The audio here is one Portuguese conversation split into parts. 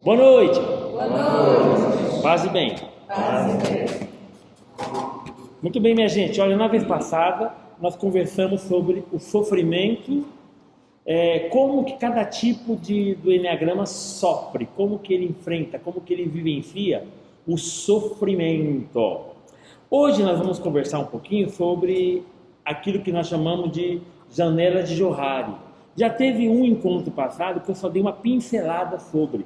Boa noite. Boa noite. Paz e bem. Paz e bem. Muito bem, minha gente. Olha, na vez passada nós conversamos sobre o sofrimento, como que cada tipo do enneagrama sofre, como que ele enfrenta, como que ele vivencia o sofrimento. Hoje nós vamos conversar um pouquinho sobre aquilo que nós chamamos de janela de Johari. Já teve um encontro passado que eu só dei uma pincelada sobre.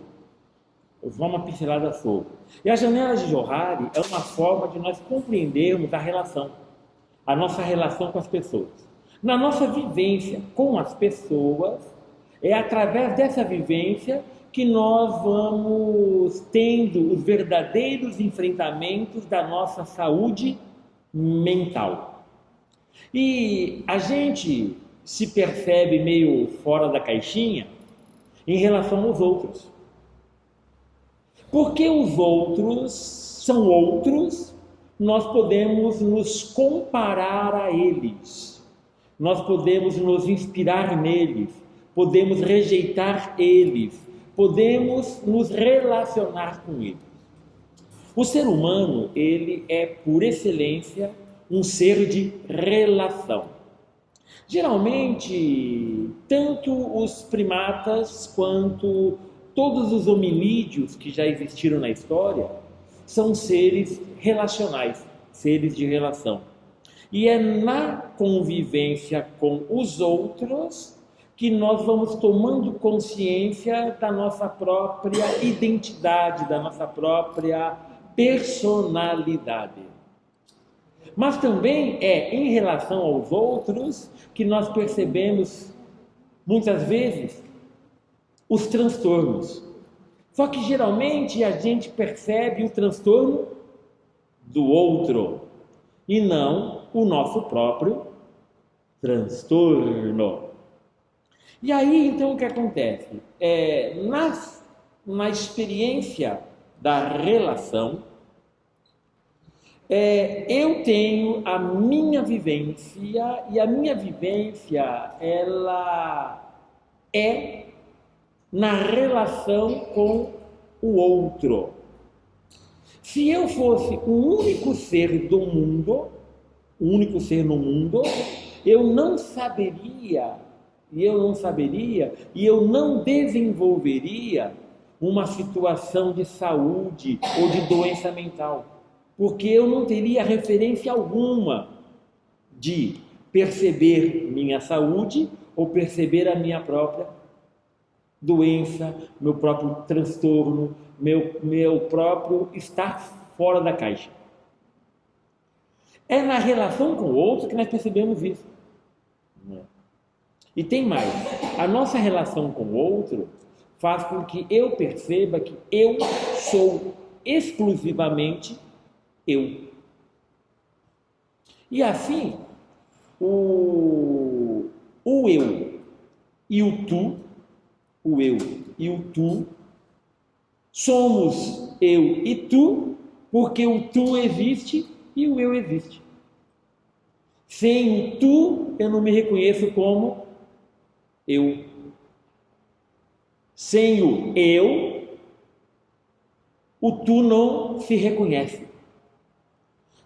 E a janela de Johari é uma forma de nós compreendermos a nossa relação com as pessoas. Na nossa vivência com as pessoas, é através dessa vivência que nós vamos tendo os verdadeiros enfrentamentos da nossa saúde mental. E a gente se percebe meio fora da caixinha em relação aos outros. Porque os outros são outros, nós podemos nos comparar a eles, nós podemos nos inspirar neles, podemos rejeitar eles, podemos nos relacionar com eles. O ser humano, ele é por excelência um ser de relação. Geralmente, tanto os primatas quanto todos os hominídeos que já existiram na história são seres relacionais, seres de relação. E é na convivência com os outros que nós vamos tomando consciência da nossa própria identidade, da nossa própria personalidade. Mas também é em relação aos outros que nós percebemos, muitas vezes, os transtornos. Só que geralmente a gente percebe o transtorno do outro e não o nosso próprio transtorno. E aí então o que acontece? Na experiência da relação, eu tenho a minha vivência e a minha vivência ela é na relação com o outro. Se eu fosse o único ser do mundo, o único ser no mundo, eu não saberia e eu não desenvolveria uma situação de saúde ou de doença mental, porque eu não teria referência alguma de perceber minha saúde ou perceber a minha própria doença, meu próprio transtorno, meu próprio estar fora da caixa. É na relação com o outro que nós percebemos isso. E tem mais, a nossa relação com o outro faz com que eu perceba que eu sou exclusivamente eu. E assim, o eu e o tu, somos eu e tu, porque o tu existe e o eu existe. Sem o tu, eu não me reconheço como eu. Sem o eu, o tu não se reconhece.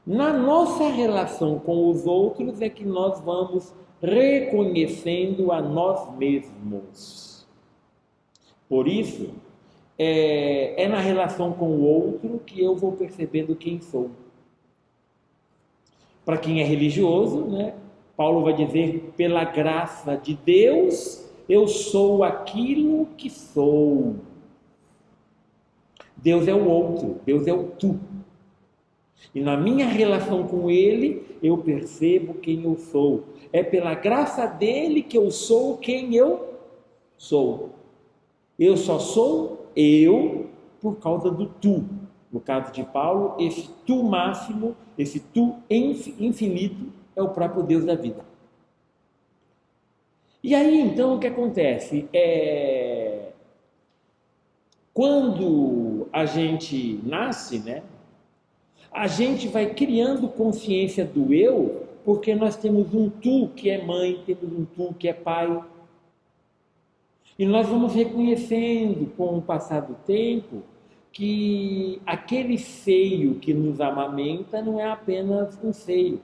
Na nossa relação com os outros é que nós vamos reconhecendo a nós mesmos. Por isso, é na relação com o outro que eu vou percebendo quem sou. Para quem é religioso, né, Paulo vai dizer, pela graça de Deus, eu sou aquilo que sou. Deus é o outro, Deus é o tu. E na minha relação com Ele, eu percebo quem eu sou. É pela graça dele que eu sou quem eu sou. Eu só sou eu por causa do tu. No caso de Paulo, esse tu máximo, esse tu infinito, é o próprio Deus da vida. E aí, então, o que acontece? Quando a gente nasce, né? A gente vai criando consciência do eu, porque nós temos um tu que é mãe, temos um tu que é pai. E nós vamos reconhecendo com o passar do tempo que aquele seio que nos amamenta não é apenas um seio,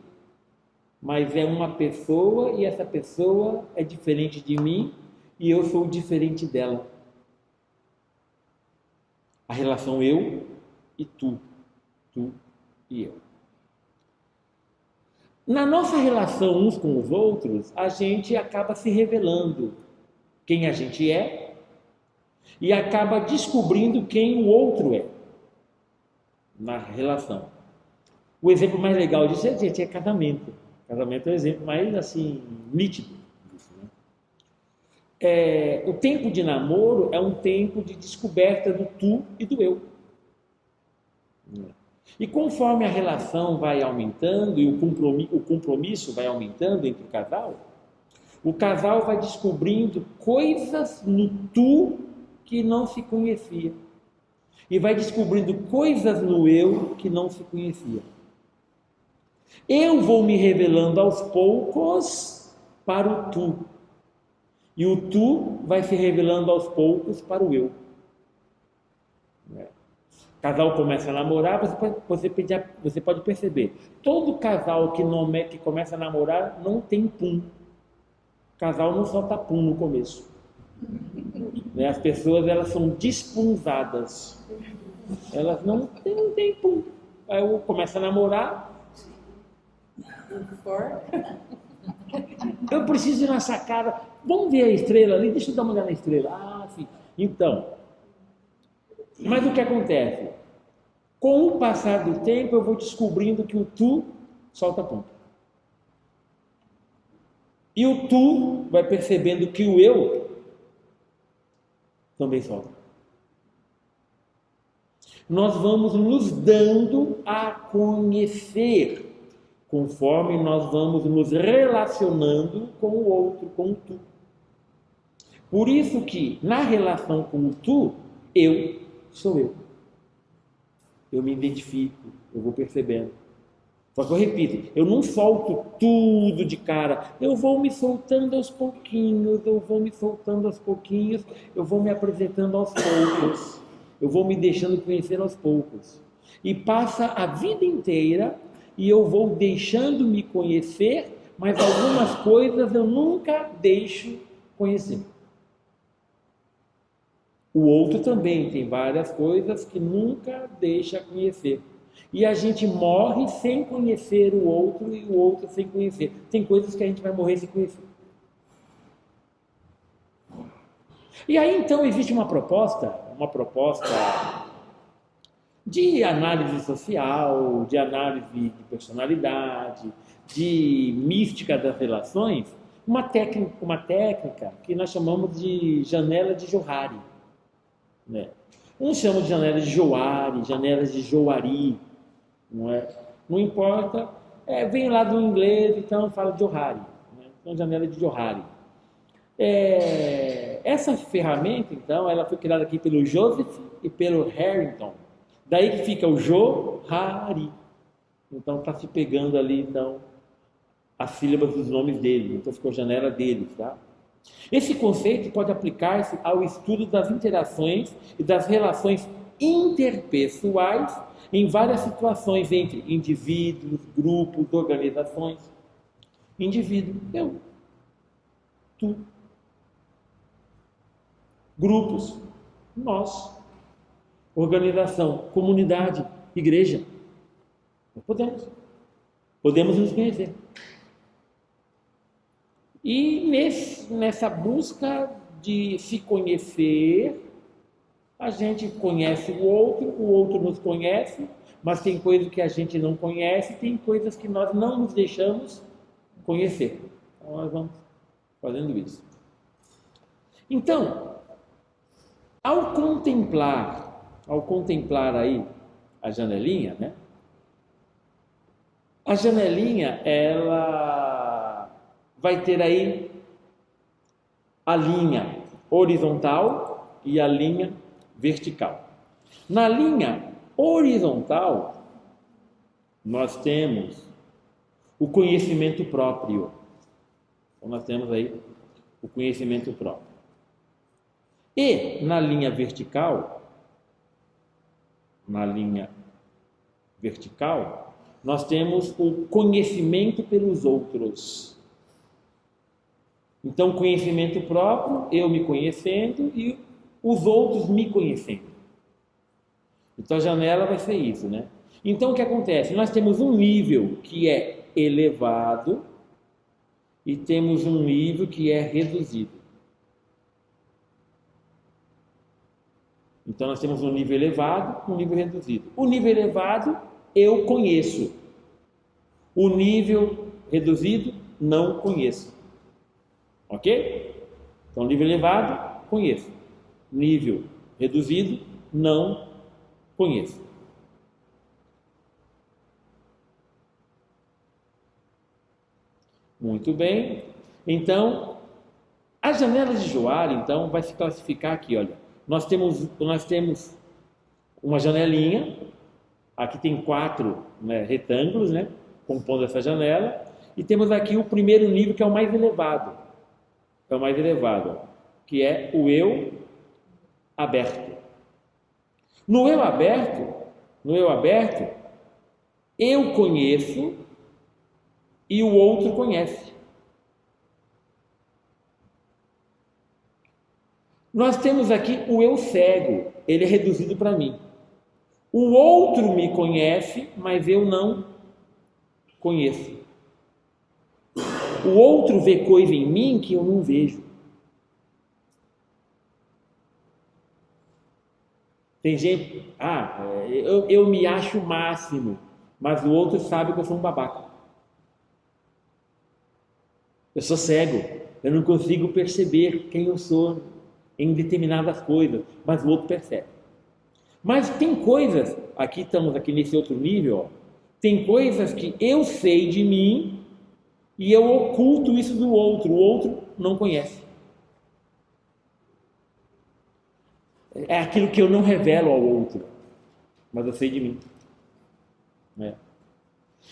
mas é uma pessoa e essa pessoa é diferente de mim e eu sou diferente dela. A relação eu e tu e eu. Na nossa relação uns com os outros, a gente acaba se revelando quem a gente é e acaba descobrindo quem o outro é na relação. O exemplo mais legal disso é casamento. Casamento é o exemplo mais assim nítido disso, né? O tempo de namoro é um tempo de descoberta do tu e do eu. E conforme a relação vai aumentando e o compromisso vai aumentando entre o casal vai descobrindo coisas no tu que não se conhecia. E vai descobrindo coisas no eu que não se conhecia. Eu vou me revelando aos poucos para o tu. E o tu vai se revelando aos poucos para o eu. O casal começa a namorar, você pode perceber. Todo casal que começa a namorar não tem pum. O casal não solta pum no começo. As pessoas elas são despunzadas. Elas não têm pum. Aí começa a namorar. Eu preciso ir na sacada. Vamos ver a estrela ali? Deixa eu dar uma olhada na estrela. Ah, sim. Então, mas o que acontece? Com o passar do tempo, eu vou descobrindo que o tu solta ponta. E o tu vai percebendo que o eu também solta. Nós vamos nos dando a conhecer conforme nós vamos nos relacionando com o outro, com o tu. Por isso que na relação com o tu, eu sou eu. Eu me identifico, eu vou percebendo. Só que eu repito, eu não solto tudo de cara, eu vou me soltando aos pouquinhos, eu vou me apresentando aos poucos, eu vou me deixando conhecer aos poucos. E passa a vida inteira e eu vou deixando me conhecer, mas algumas coisas eu nunca deixo conhecer. O outro também tem várias coisas que nunca deixa conhecer. E a gente morre sem conhecer o outro e o outro sem conhecer. Tem coisas que a gente vai morrer sem conhecer. E aí então existe uma proposta de análise social, de análise de personalidade, de mística das relações, uma técnica que nós chamamos de janela de Johari. Né? Uns chamam de janela de Johari, janelas de Johari, não é? Não importa, vem lá do inglês, então fala de Johari, né? Então janela de Johari. Essa ferramenta, então, ela foi criada aqui pelo Joseph e pelo Harrington. Daí que fica o Johari. Então está se pegando ali, então, as sílabas dos nomes deles. Então ficou janela deles, tá? Esse conceito pode aplicar-se ao estudo das interações e das relações interpessoais em várias situações entre indivíduos, grupos, organizações. Indivíduo, eu, tu. Grupos, nós. Organização, comunidade, igreja. Nós podemos nos conhecer. E nessa busca de se conhecer, a gente conhece o outro nos conhece, mas tem coisas que a gente não conhece, tem coisas que nós não nos deixamos conhecer. Então nós vamos fazendo isso. Então, ao contemplar aí a janelinha, né? A janelinha, ela vai ter aí a linha horizontal e a linha vertical. Na linha horizontal, nós temos o conhecimento próprio. Então, nós temos aí o conhecimento próprio. E na linha vertical, nós temos o conhecimento pelos outros. Então, conhecimento próprio, eu me conhecendo e os outros me conhecendo. Então, a janela vai ser isso, né? Então, o que acontece? Nós temos um nível que é elevado e temos um nível que é reduzido. Então, nós temos um nível elevado e um nível reduzido. O nível elevado, eu conheço. O nível reduzido, não conheço. Ok? Então, nível elevado, conheço. Nível reduzido, não conheço. Muito bem. Então, a janela de Johari, então, vai se classificar aqui, olha. Nós temos uma janelinha, aqui tem 4 retângulos, né, compondo essa janela, e temos aqui o primeiro nível, que é o mais elevado. É o mais elevado, que é o eu aberto. No eu aberto, eu conheço e o outro conhece. Nós temos aqui o eu cego, ele é reduzido para mim. O outro me conhece, mas eu não conheço. O outro vê coisa em mim que eu não vejo. Tem gente, eu me acho o máximo, mas o outro sabe que eu sou um babaca. Eu sou cego, eu não consigo perceber quem eu sou em determinadas coisas, mas o outro percebe. Mas tem coisas, estamos aqui nesse outro nível, ó, tem coisas que eu sei de mim e eu oculto isso do outro, o outro não conhece. É aquilo que eu não revelo ao outro, mas eu sei de mim.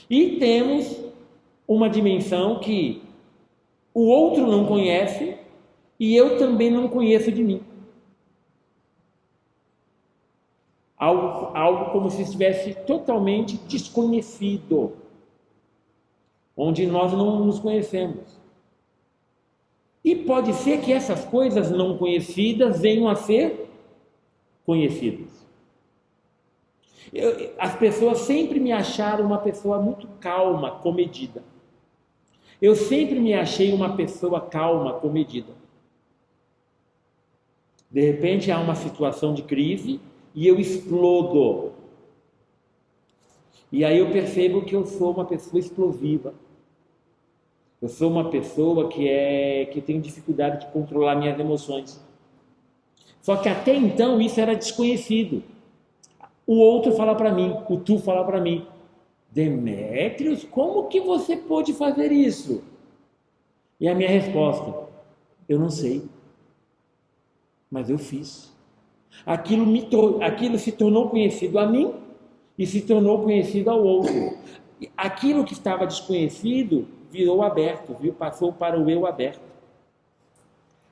E temos uma dimensão que o outro não conhece e eu também não conheço de mim. Algo como se estivesse totalmente desconhecido, onde nós não nos conhecemos. E pode ser que essas coisas não conhecidas venham a ser conhecidas. As pessoas sempre me acharam uma pessoa muito calma, comedida. Eu sempre me achei uma pessoa calma, comedida. De repente há uma situação de crise e eu explodo. E aí eu percebo que eu sou uma pessoa explosiva. Eu sou uma pessoa que tem dificuldade de controlar minhas emoções. Só que até então isso era desconhecido. O outro fala para mim, o tu fala para mim: Demétrios, como que você pôde fazer isso? E a minha resposta: eu não sei, mas eu fiz. Aquilo se tornou conhecido a mim e se tornou conhecido ao outro. Aquilo que estava desconhecido virou aberto, passou para o eu aberto.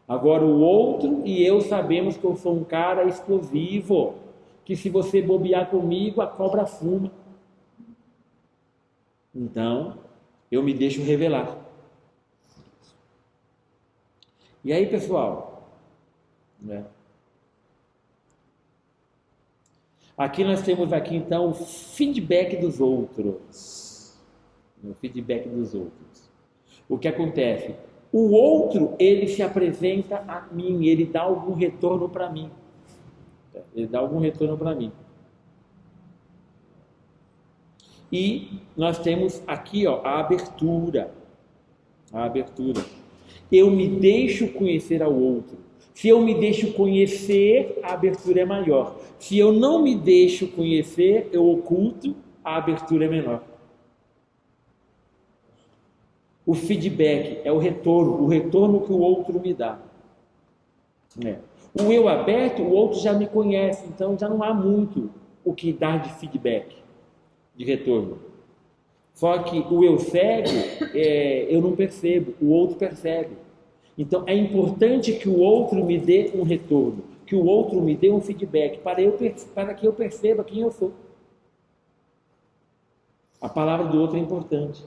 Agora o outro e eu sabemos que eu sou um cara explosivo, que se você bobear comigo, a cobra fuma. Então, eu me deixo revelar. E aí, pessoal, aqui nós temos então o feedback dos outros. O feedback dos outros. O que acontece? O outro, ele se apresenta a mim, ele dá algum retorno para mim. E nós temos aqui, a abertura. Eu me deixo conhecer ao outro. Se eu me deixo conhecer, a abertura é maior. Se eu não me deixo conhecer, eu oculto, a abertura é menor. O feedback é o retorno que o outro me dá. O eu aberto, o outro já me conhece, então já não há muito o que dar de feedback, de retorno. Só que o eu cego, eu não percebo, o outro percebe. Então, é importante que o outro me dê um retorno, que o outro me dê um feedback, para que eu perceba quem eu sou. A palavra do outro é importante.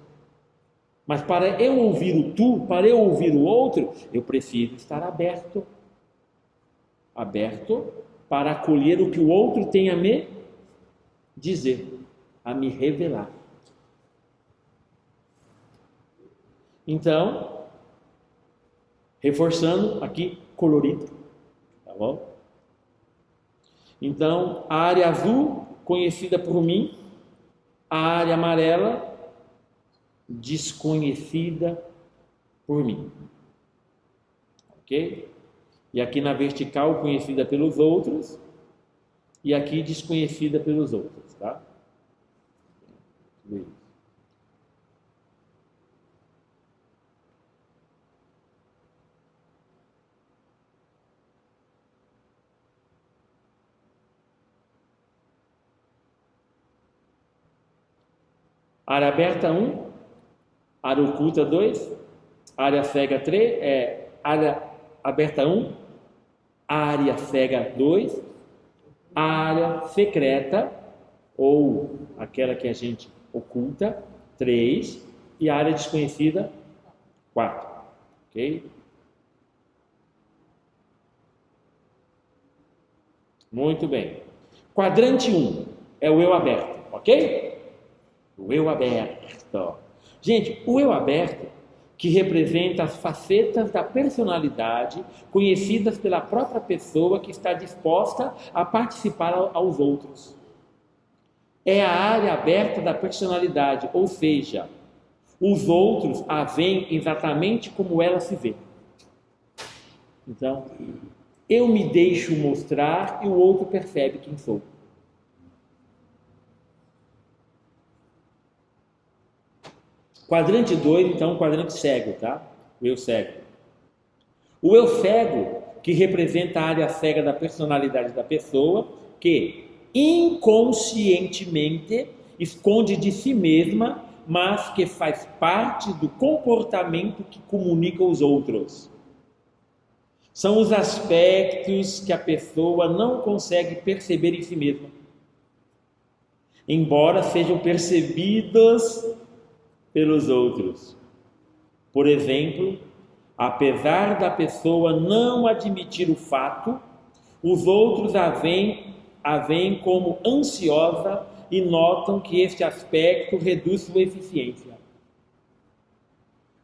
Mas para eu ouvir o tu, para eu ouvir o outro, eu preciso estar aberto. Aberto para acolher o que o outro tem a me dizer, a me revelar. Então, reforçando aqui, colorido, tá bom? Então, a área azul, conhecida por mim, a área amarela, desconhecida por mim. Ok? E aqui na vertical, conhecida pelos outros, e aqui desconhecida pelos outros, tá? Área aberta 1, área oculta 2, área cega 3, área aberta 1, área cega 2, área secreta, ou aquela que a gente oculta, 3, e área desconhecida, 4. Ok? Muito bem. Quadrante 1 é o eu aberto, ok? O eu aberto. Gente, o eu aberto, que representa as facetas da personalidade conhecidas pela própria pessoa que está disposta a participar aos outros. É a área aberta da personalidade, ou seja, os outros a veem exatamente como ela se vê. Então, eu me deixo mostrar e o outro percebe quem sou. Quadrante 2, então, quadrante cego, tá? O eu cego. O eu cego, que representa a área cega da personalidade da pessoa, que inconscientemente esconde de si mesma, mas que faz parte do comportamento que comunica aos outros. São os aspectos que a pessoa não consegue perceber em si mesma, embora sejam percebidos pelos outros. Por exemplo, apesar da pessoa não admitir o fato, os outros a veem como ansiosa e notam que este aspecto reduz sua eficiência.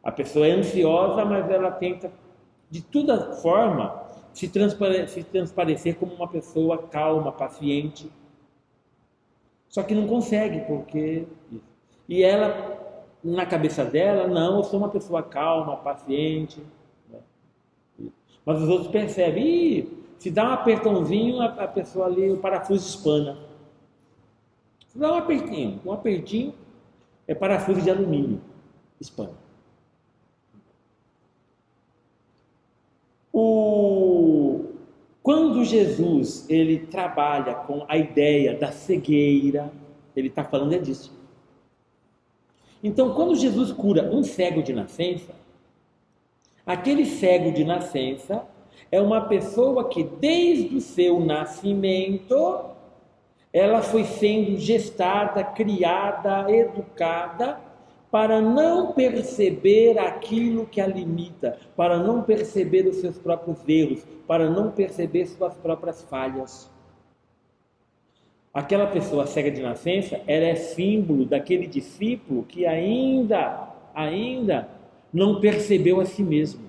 A pessoa é ansiosa, mas ela tenta, de toda forma, se transparecer como uma pessoa calma, paciente. Só que não consegue, porque... E ela... Na cabeça dela, não, eu sou uma pessoa calma, paciente. Né? Mas os outros percebem, se dá um apertãozinho, a pessoa ali, o parafuso espana. Se dá um apertinho, é parafuso de alumínio, espana. Quando Jesus ele trabalha com a ideia da cegueira, ele está falando disso. Então, quando Jesus cura um cego de nascença, aquele cego de nascença é uma pessoa que desde o seu nascimento ela foi sendo gestada, criada, educada para não perceber aquilo que a limita, para não perceber os seus próprios erros, para não perceber suas próprias falhas. Aquela pessoa cega de nascença, ela é símbolo daquele discípulo que ainda não percebeu a si mesmo.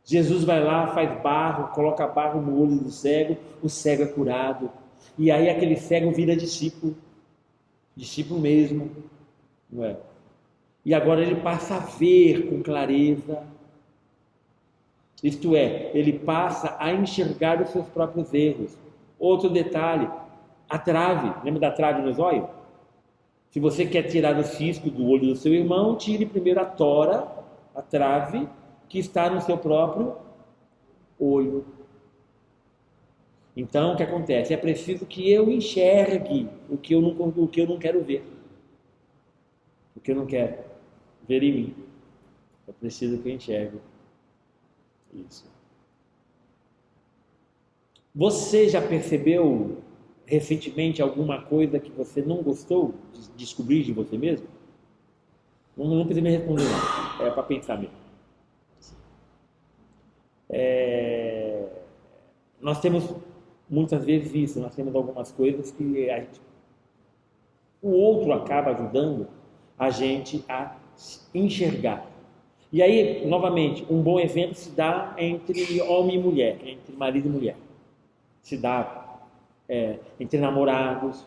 Jesus vai lá, faz barro, coloca barro no olho do cego, o cego é curado. E aí aquele cego vira discípulo mesmo, não é? E agora ele passa a ver com clareza. Isto é, ele passa a enxergar os seus próprios erros. Outro detalhe, a trave, lembra da trave no zóio? Se você quer tirar o cisco do olho do seu irmão, tire primeiro a tora, a trave, que está no seu próprio olho. Então, o que acontece? É preciso que eu enxergue o que eu não quero ver. O que eu não quero ver em mim. É preciso que eu enxergue. Isso. Você já percebeu recentemente alguma coisa que você não gostou de descobrir de você mesmo? Não precisa me responder, não. É para pensar mesmo. Nós temos muitas vezes isso, nós temos algumas coisas que o outro acaba ajudando a gente a enxergar. E aí, novamente, um bom exemplo se dá entre homem e mulher, entre marido e mulher. Se dá entre namorados.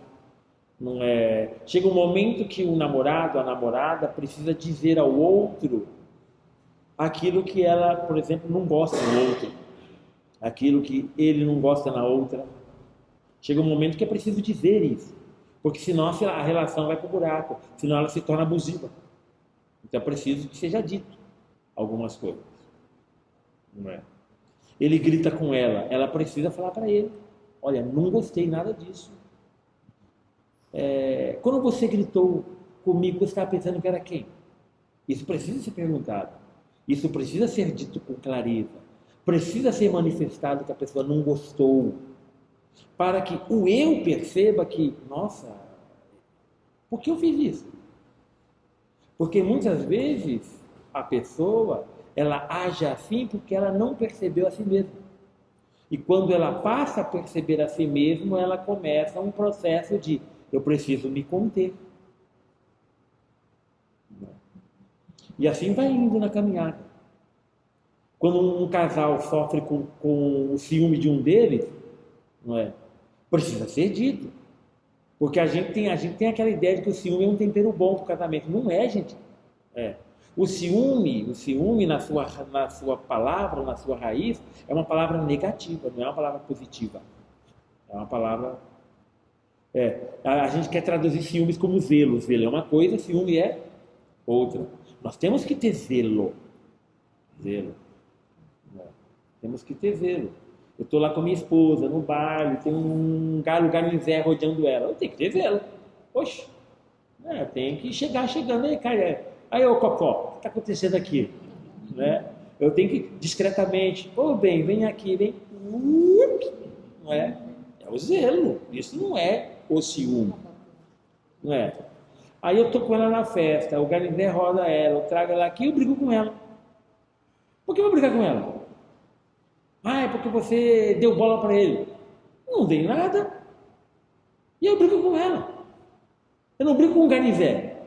Não é? Chega um momento que o namorado, a namorada, precisa dizer ao outro aquilo que ela, por exemplo, não gosta no outro, aquilo que ele não gosta na outra. Chega um momento que é preciso dizer isso, porque senão a relação vai para o buraco, senão ela se torna abusiva. Então é preciso que seja dito algumas coisas. Não é? Ele grita com ela precisa falar para ele: olha, não gostei nada disso. Quando você gritou comigo, você estava pensando que era quem? Isso precisa ser perguntado. Isso precisa ser dito com clareza. Precisa ser manifestado que a pessoa não gostou. Para que o eu perceba que, nossa, por que eu fiz isso? Porque muitas vezes a pessoa, ela age assim porque ela não percebeu a si mesma. E quando ela passa a perceber a si mesma, ela começa um processo de: eu preciso me conter. E assim vai indo na caminhada. Quando um casal sofre com o ciúme de um deles, não é? Precisa ser dito. Porque a gente tem aquela ideia de que o ciúme é um tempero bom para o casamento. Não é, gente. O ciúme na sua palavra, na sua raiz, é uma palavra negativa, não é uma palavra positiva. É uma palavra... a gente quer traduzir ciúmes como zelo. Zelo é uma coisa, ciúme é outra. Nós temos que ter zelo. Temos que ter zelo. Eu estou lá com a minha esposa, no baile, tem um garnizé rodeando ela. Eu tenho que ter zelo. Poxa, eu tenho que chegando aí, cara. Aí, ô Cocó, o que está acontecendo aqui? Né? Eu tenho que, discretamente, bem, vem aqui, vem. Não é? É o zelo. Isso não é o ciúme. Não é? Aí eu estou com ela na festa, o garnizé roda ela, eu trago ela aqui e eu brigo com ela. Por que eu vou brigar com ela? É porque você deu bola para ele. Não dei nada. E eu brigo com ela. Eu não brigo com o garnizé.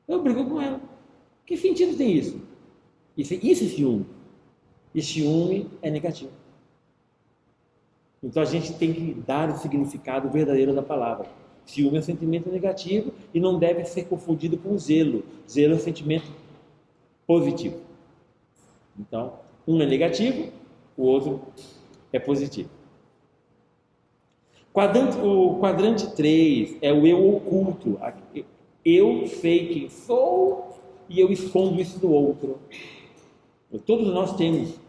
Eu brigo com ela. Que sentido tem isso? Isso é ciúme. E ciúme é negativo. Então a gente tem que dar o significado verdadeiro da palavra. Ciúme é um sentimento negativo e não deve ser confundido com zelo. Zelo é um sentimento positivo. Então, um é negativo, o outro é positivo. O quadrante 3 é o eu oculto. Eu sei quem sou e eu escondo isso do outro. Todos nós temos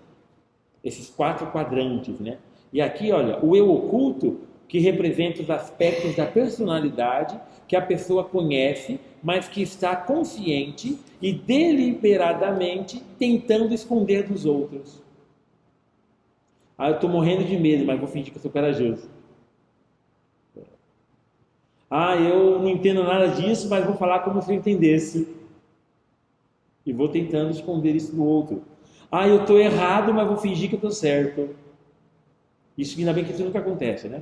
esses 4 quadrantes, né? E aqui, olha, o eu oculto, que representa os aspectos da personalidade que a pessoa conhece, mas que está consciente e deliberadamente tentando esconder dos outros. Eu estou morrendo de medo, mas vou fingir que eu sou corajoso. Eu não entendo nada disso, mas vou falar como se eu entendesse. E vou tentando esconder isso do outro. Eu estou errado, mas vou fingir que eu estou certo. Isso ainda bem que isso nunca acontece, né?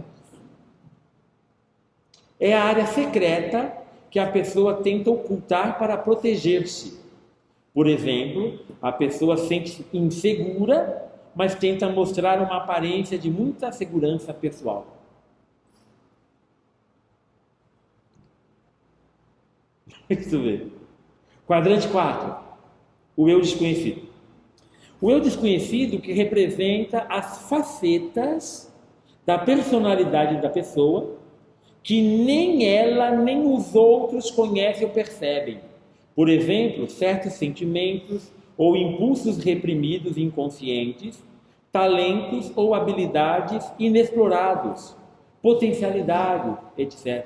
É a área secreta que a pessoa tenta ocultar para proteger-se. Por exemplo, a pessoa sente-se insegura, mas tenta mostrar uma aparência de muita segurança pessoal. Isso mesmo. Quadrante 4. O eu desconhecido. O eu desconhecido que representa as facetas da personalidade da pessoa que nem ela nem os outros conhecem ou percebem. Por exemplo, certos sentimentos ou impulsos reprimidos inconscientes, talentos ou habilidades inexplorados, potencialidade, etc.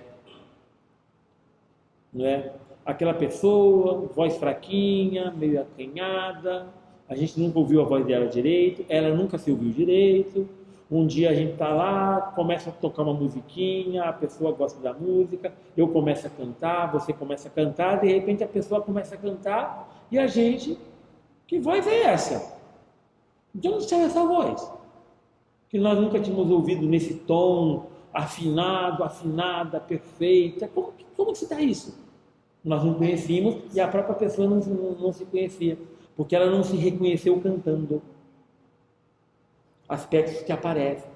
Não é? Aquela pessoa, voz fraquinha, meio acanhada, a gente nunca ouviu a voz dela direito, ela nunca se ouviu direito. Um dia a gente está lá, começa a tocar uma musiquinha, a pessoa gosta da música, eu começo a cantar, você começa a cantar, de repente a pessoa começa a cantar e a gente, que voz é essa? De onde saiu essa voz? Que nós nunca tínhamos ouvido nesse tom afinado, afinada, perfeita. Como se dá isso? Nós não conhecíamos e a própria pessoa não se conhecia, porque ela não se reconheceu cantando. Aspectos que aparecem.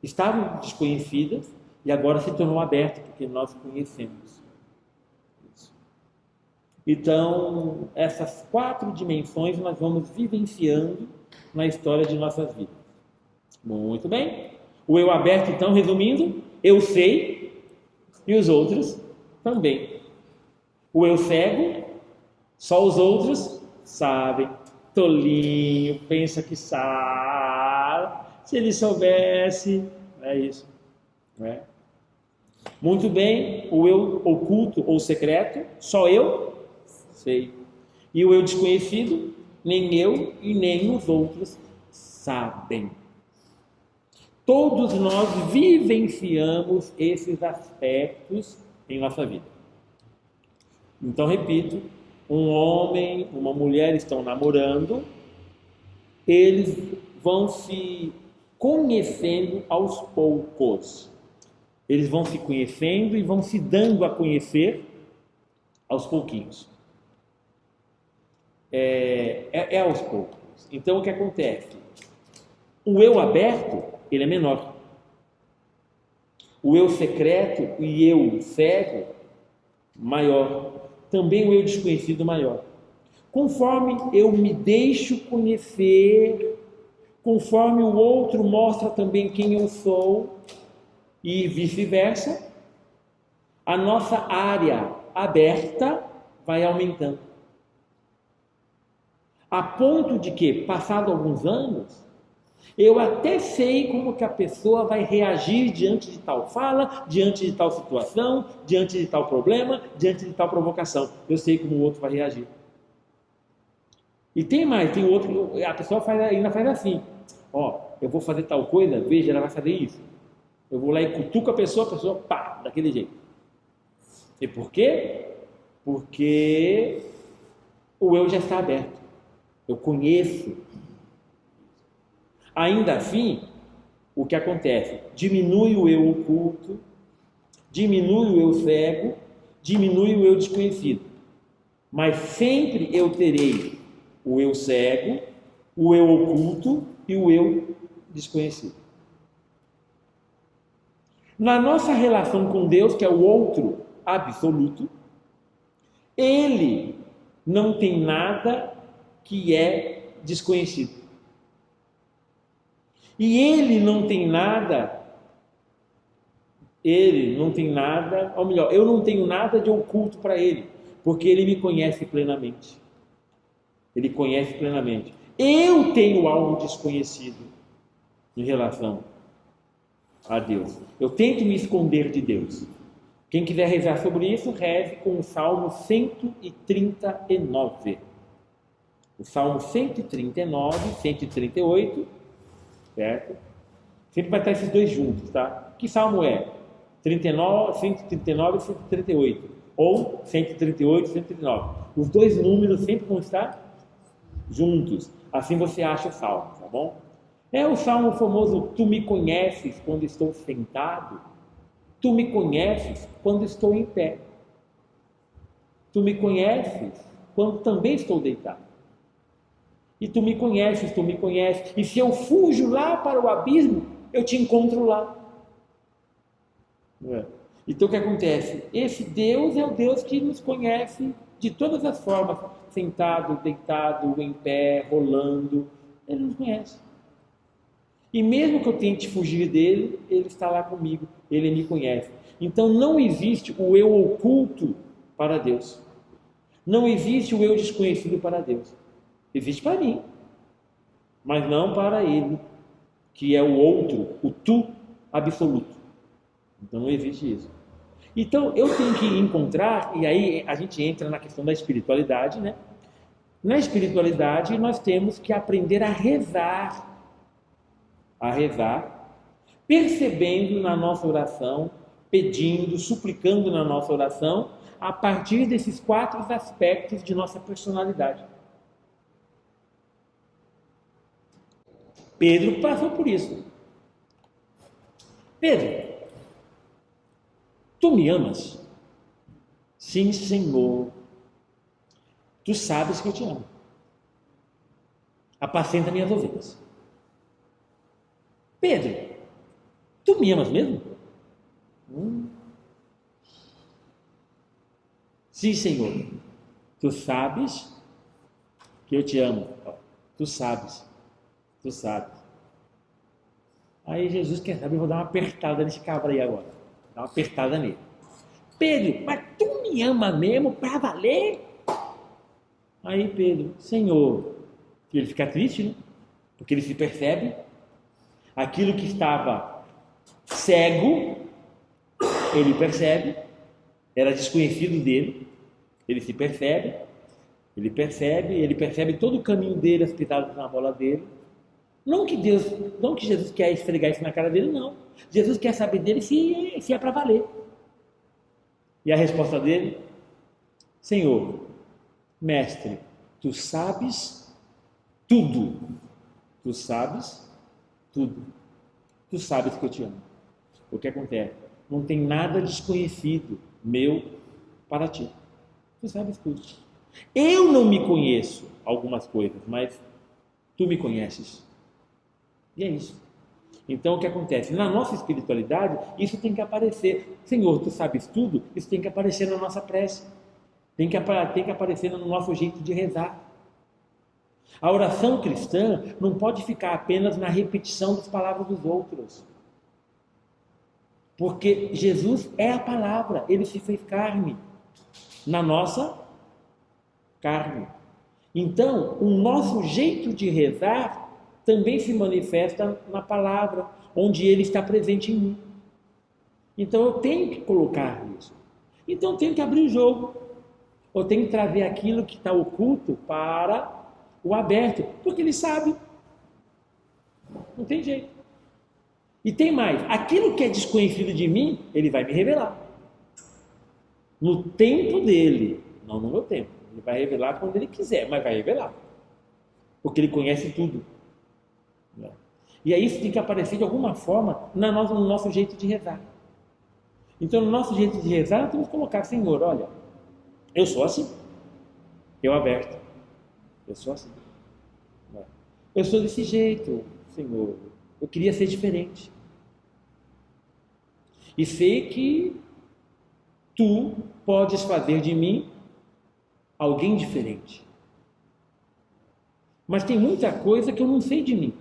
Estavam desconhecidas e agora se tornou aberto, porque nós conhecemos. Isso. Então, essas 4 dimensões nós vamos vivenciando na história de nossas vidas. Muito bem. O eu aberto, então, resumindo, eu sei e os outros também. O eu cego, só os outros sabem. Tolinho, pensa que sabe. Se ele soubesse, é isso. Né? Muito bem, o eu oculto ou secreto, só eu sei. E o eu desconhecido, nem eu e nem os outros sabem. Todos nós vivenciamos esses aspectos em nossa vida. Então, repito, um homem, uma mulher estão namorando, eles vão se conhecendo aos poucos. Eles vão se conhecendo e vão se dando a conhecer aos pouquinhos. É aos poucos. Então, o que acontece? O eu aberto, ele é menor. O eu secreto e eu cego, maior. Também o eu desconhecido, maior. Conforme eu me deixo conhecer, conforme o outro mostra também quem eu sou, e vice-versa, a nossa área aberta vai aumentando. A ponto de que, passado alguns anos, eu até sei como que a pessoa vai reagir diante de tal fala, diante de tal situação, diante de tal problema, diante de tal provocação. Eu sei como o outro vai reagir. E tem mais, tem outro, a pessoa ainda faz assim, eu vou fazer tal coisa, veja, ela vai fazer isso. Eu vou lá e cutuco a pessoa, pá, daquele jeito. E por quê? Porque o eu já está aberto. Eu conheço. Ainda assim, o que acontece? Diminui o eu oculto, diminui o eu cego, diminui o eu desconhecido. Mas sempre eu terei o eu cego, o eu oculto e o eu desconhecido. Na nossa relação com Deus, que é o outro absoluto, ele não tem nada que é desconhecido. E ele não tem nada, ou melhor, eu não tenho nada de oculto para ele, porque ele me conhece plenamente. Ele conhece plenamente. Eu tenho algo desconhecido em relação a Deus. Eu tento me esconder de Deus. Quem quiser rezar sobre isso, reze com o Salmo 139. O Salmo 139, 138, certo? Sempre vai estar esses dois juntos, tá? Que salmo é? 139 e 138. Ou 138 e 139. Os dois números sempre vão estar juntos. Assim você acha o salmo, tá bom? É o salmo famoso, tu me conheces quando estou sentado, tu me conheces quando estou em pé, tu me conheces quando também estou deitado, e tu me conheces, e se eu fujo lá para o abismo, eu te encontro lá. Então o que acontece? Esse Deus é o Deus que nos conhece de todas as formas, sentado, deitado, em pé, rolando, ele nos conhece. E mesmo que eu tente fugir dele, ele está lá comigo, ele me conhece. Então não existe o eu oculto para Deus. Não existe o eu desconhecido para Deus. Existe para mim, mas não para ele, que é o outro, o tu absoluto. Então não existe isso. Então eu tenho que encontrar, e aí a gente entra na questão da espiritualidade, né? Na espiritualidade, nós temos que aprender a rezar, percebendo na nossa oração, pedindo, suplicando na nossa oração, a partir desses 4 aspectos de nossa personalidade. Pedro passou por isso. Pedro, tu me amas? Sim, Senhor. Tu sabes que eu te amo. Apacenta minhas ovelhas. Pedro, tu me amas mesmo? Sim, Senhor. Tu sabes que eu te amo. Tu sabes. Aí Jesus quer saber, eu vou dar uma apertada nesse cabra aí agora. Dar uma apertada nele. Pedro, mas tu me ama mesmo para valer? Aí Pedro, Senhor, ele fica triste, né? Porque ele se percebe, aquilo que estava cego, ele percebe, era desconhecido dele, ele se percebe, ele percebe todo o caminho dele, as pisadas na bola dele. Não que Jesus quer esfregar isso na cara dele, não. Jesus quer saber dele se é para valer. E a resposta dele, Senhor, Mestre, tu sabes tudo. Tu sabes tudo. Tu sabes que eu te amo. O que acontece? Não tem nada desconhecido meu para ti. Tu sabes tudo. Eu não me conheço algumas coisas, mas tu me conheces. E é isso. Então, o que acontece? Na nossa espiritualidade, isso tem que aparecer. Senhor, tu sabes tudo? Isso tem que aparecer na nossa prece. Tem que aparecer no nosso jeito de rezar. A oração cristã não pode ficar apenas na repetição das palavras dos outros. Porque Jesus é a palavra, ele se fez carne na nossa carne. Então, o nosso jeito de rezar também se manifesta na palavra, onde ele está presente em mim. Então, eu tenho que colocar isso. Então, eu tenho que abrir o jogo. Eu tenho que trazer aquilo que está oculto para o aberto, porque ele sabe. Não tem jeito. E tem mais, aquilo que é desconhecido de mim, ele vai me revelar. No tempo dele, não no meu tempo. Ele vai revelar quando ele quiser, mas vai revelar. Porque ele conhece tudo. E aí isso tem que aparecer de alguma forma no nosso jeito de rezar. Então, no nosso jeito de rezar, nós temos que colocar, Senhor, olha, eu sou assim. Eu aberto. Eu sou assim. Eu sou desse jeito, Senhor. Eu queria ser diferente. E sei que tu podes fazer de mim alguém diferente. Mas tem muita coisa que eu não sei de mim.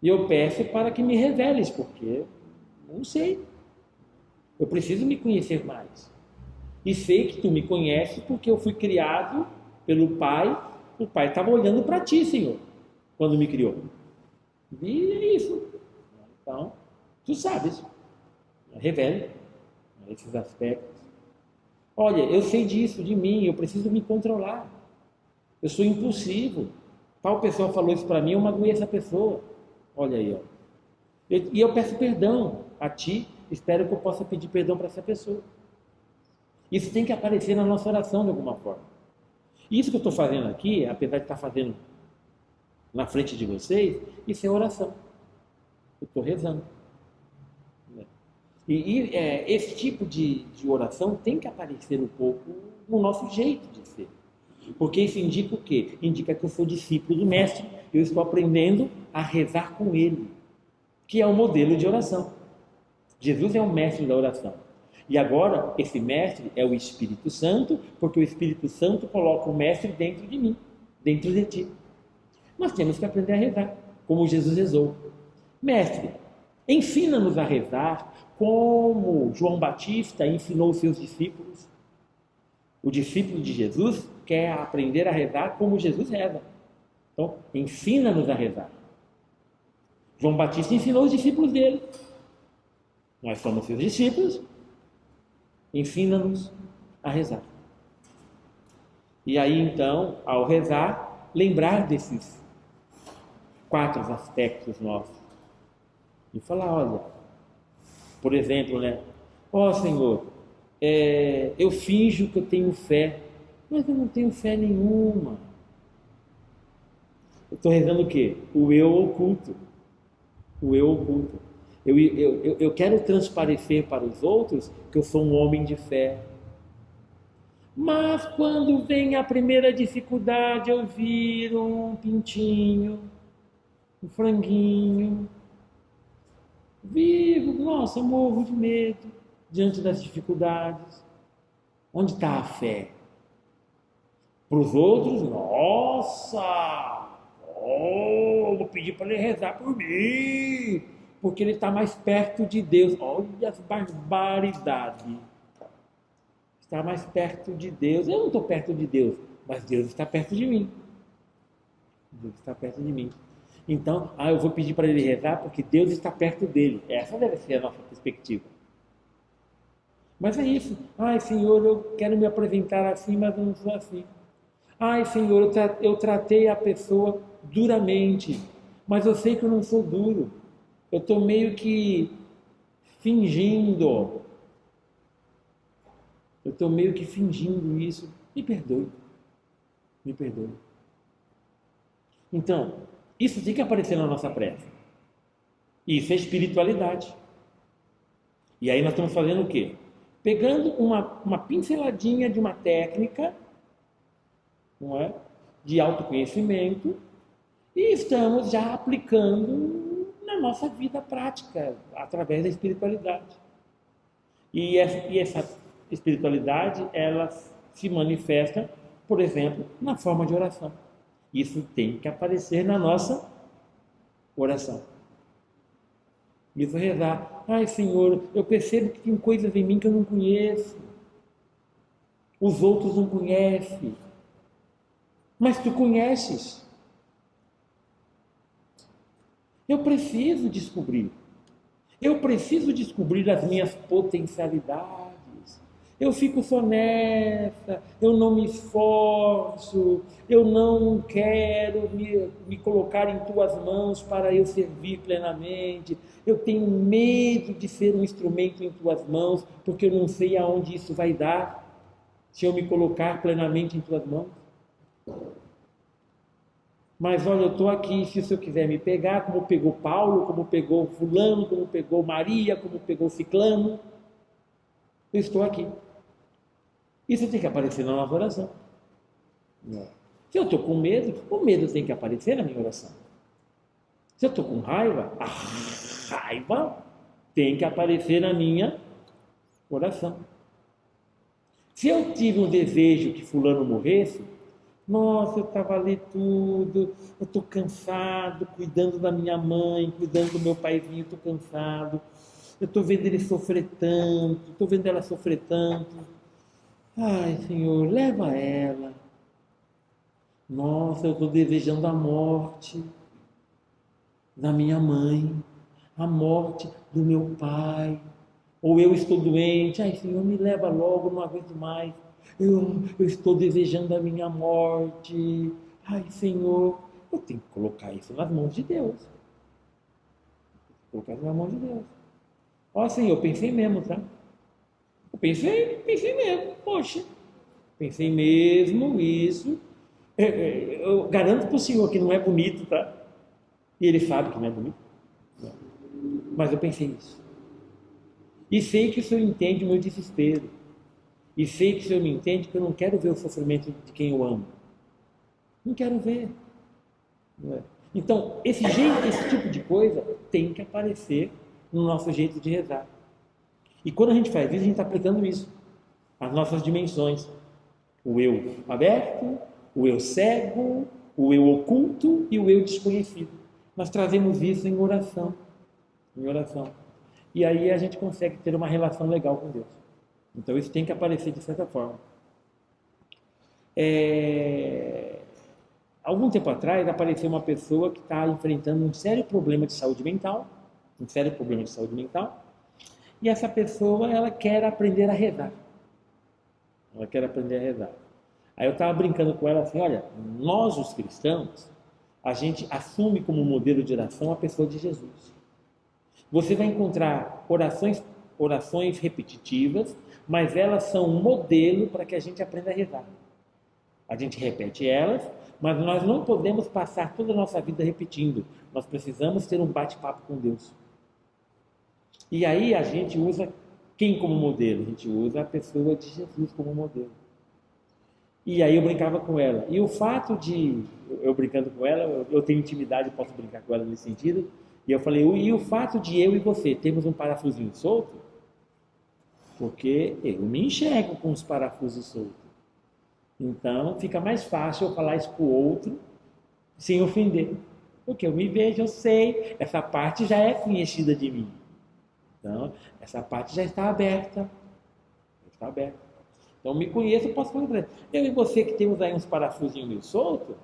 E eu peço para que me reveles, porque eu não sei. Eu preciso me conhecer mais. E sei que tu me conheces porque eu fui criado pelo Pai. O Pai estava olhando para ti, Senhor, quando me criou. E é isso. Então, tu sabes. Revele esses aspectos. Olha, eu sei disso, de mim, eu preciso me controlar. Eu sou impulsivo. Tal pessoa falou isso para mim, eu magoei essa pessoa. Olha aí, ó. E eu peço perdão a ti, espero que eu possa pedir perdão para essa pessoa. Isso tem que aparecer na nossa oração de alguma forma. Isso que eu estou fazendo aqui, apesar de estar fazendo na frente de vocês, isso é oração. Eu estou rezando. Esse tipo de oração tem que aparecer um pouco no nosso jeito de ser. Porque isso indica o quê? Indica que eu sou discípulo do Mestre, eu estou aprendendo a rezar com Ele, que é o modelo de oração. Jesus é o Mestre da oração. E agora, esse Mestre é o Espírito Santo, porque o Espírito Santo coloca o Mestre dentro de mim, dentro de ti. Nós temos que aprender a rezar, como Jesus rezou. Mestre, ensina-nos a rezar como João Batista ensinou os seus discípulos. O discípulo de Jesus quer aprender a rezar como Jesus reza. Então, ensina-nos a rezar. João Batista ensinou os discípulos dele. Nós somos seus discípulos. Ensina-nos a rezar. E aí então, ao rezar, lembrar desses 4 aspectos nossos. E falar, olha, por exemplo, né? Ó Senhor, eu finjo que eu tenho fé, mas eu não tenho fé nenhuma. Eu estou rezando o quê? O eu oculto. O eu oculto. Eu quero transparecer para os outros que eu sou um homem de fé. Mas quando vem a primeira dificuldade, eu viro um pintinho, um franguinho. Vivo, nossa, eu morro de medo diante das dificuldades. Onde está a fé? Para os outros, nossa, vou pedir para ele rezar por mim, porque ele está mais perto de Deus. Olha as barbaridades. Está mais perto de Deus. Eu não estou perto de Deus, mas Deus está perto de mim. Deus está perto de mim. Então, eu vou pedir para ele rezar porque Deus está perto dele. Essa deve ser a nossa perspectiva. Mas é isso. Ai, Senhor, eu quero me apresentar assim, mas eu não sou assim. Ai, Senhor, eu tratei a pessoa duramente, mas eu sei que eu não sou duro. Eu estou meio que fingindo. Eu estou meio que fingindo isso. Me perdoe. Me perdoe. Então, isso tem que aparecer na nossa prece. Isso é espiritualidade. E aí nós estamos fazendo o quê? Pegando uma pinceladinha de uma técnica, não é? De autoconhecimento, e estamos já aplicando na nossa vida prática, através da espiritualidade. E essa espiritualidade, ela se manifesta, por exemplo, na forma de oração. Isso tem que aparecer na nossa oração. Isso rezar. Ai, Senhor, eu percebo que tem coisas em mim que eu não conheço. Os outros não conhecem. Mas tu conheces. Eu preciso descobrir. Eu preciso descobrir as minhas potencialidades. Eu fico só nessa, eu não me esforço, eu não quero me colocar em tuas mãos para eu servir plenamente. Eu tenho medo de ser um instrumento em tuas mãos, porque eu não sei aonde isso vai dar, se eu me colocar plenamente em tuas mãos. Mas olha, eu estou aqui, se o Senhor quiser me pegar, como pegou Paulo, como pegou fulano, como pegou Maria, como pegou ciclano, eu estou aqui. Isso tem que aparecer na nossa oração. Se eu estou com medo, o medo tem que aparecer na minha oração. Se eu estou com raiva, a raiva tem que aparecer na minha oração. Se eu tive um desejo que fulano morresse, nossa, eu estava ali tudo, eu estou cansado, cuidando da minha mãe, cuidando do meu paizinho, estou cansado, eu estou vendo ele sofrer tanto, estou vendo ela sofrer tanto. Ai, Senhor, leva ela. Nossa, eu estou desejando a morte da minha mãe, a morte do meu pai. Ou eu estou doente, ai, Senhor, me leva logo, não aguento mais. Eu estou desejando a minha morte. Ai, Senhor, eu tenho que colocar isso nas mãos de Deus. Colocar isso nas mãos de Deus. Ó, Senhor, eu pensei mesmo, tá? Eu pensei mesmo, poxa, pensei mesmo isso. Eu garanto para o Senhor que não é bonito, tá? E Ele sabe que não é bonito. Mas eu pensei isso. E sei que o Senhor entende o meu desespero. E sei que o Senhor me entende que eu não quero ver o sofrimento de quem eu amo. Não quero ver. Não é? Então, esse tipo de coisa tem que aparecer no nosso jeito de rezar. E quando a gente faz isso, a gente está aplicando isso. As nossas dimensões. O eu aberto, o eu cego, o eu oculto e o eu desconhecido. Nós trazemos isso em oração. Em oração. E aí a gente consegue ter uma relação legal com Deus. Então isso tem que aparecer de certa forma. Algum tempo atrás apareceu uma pessoa que está enfrentando um sério problema de saúde mental. E essa pessoa, ela quer aprender a rezar. Aí eu estava brincando com ela assim, olha, nós os cristãos, a gente assume como modelo de oração a pessoa de Jesus. Você vai encontrar orações repetitivas, mas elas são um modelo para que a gente aprenda a rezar. A gente repete elas, mas nós não podemos passar toda a nossa vida repetindo. Nós precisamos ter um bate-papo com Deus. E aí a gente usa quem como modelo? A gente usa a pessoa de Jesus como modelo. E aí eu brincava com ela. E o fato de, eu brincando com ela, eu tenho intimidade, posso brincar com ela nesse sentido. E eu falei, e o fato de eu e você termos um parafusinho solto, porque eu me enxergo com os parafusos soltos. Então fica mais fácil eu falar isso para o outro sem ofender. Porque eu me vejo, eu sei, essa parte já é conhecida de mim. Então, essa parte já está aberta. Está aberta. Então, me conheço, eu posso falar para ele. Eu e você que temos aí uns parafusinhos meio soltos,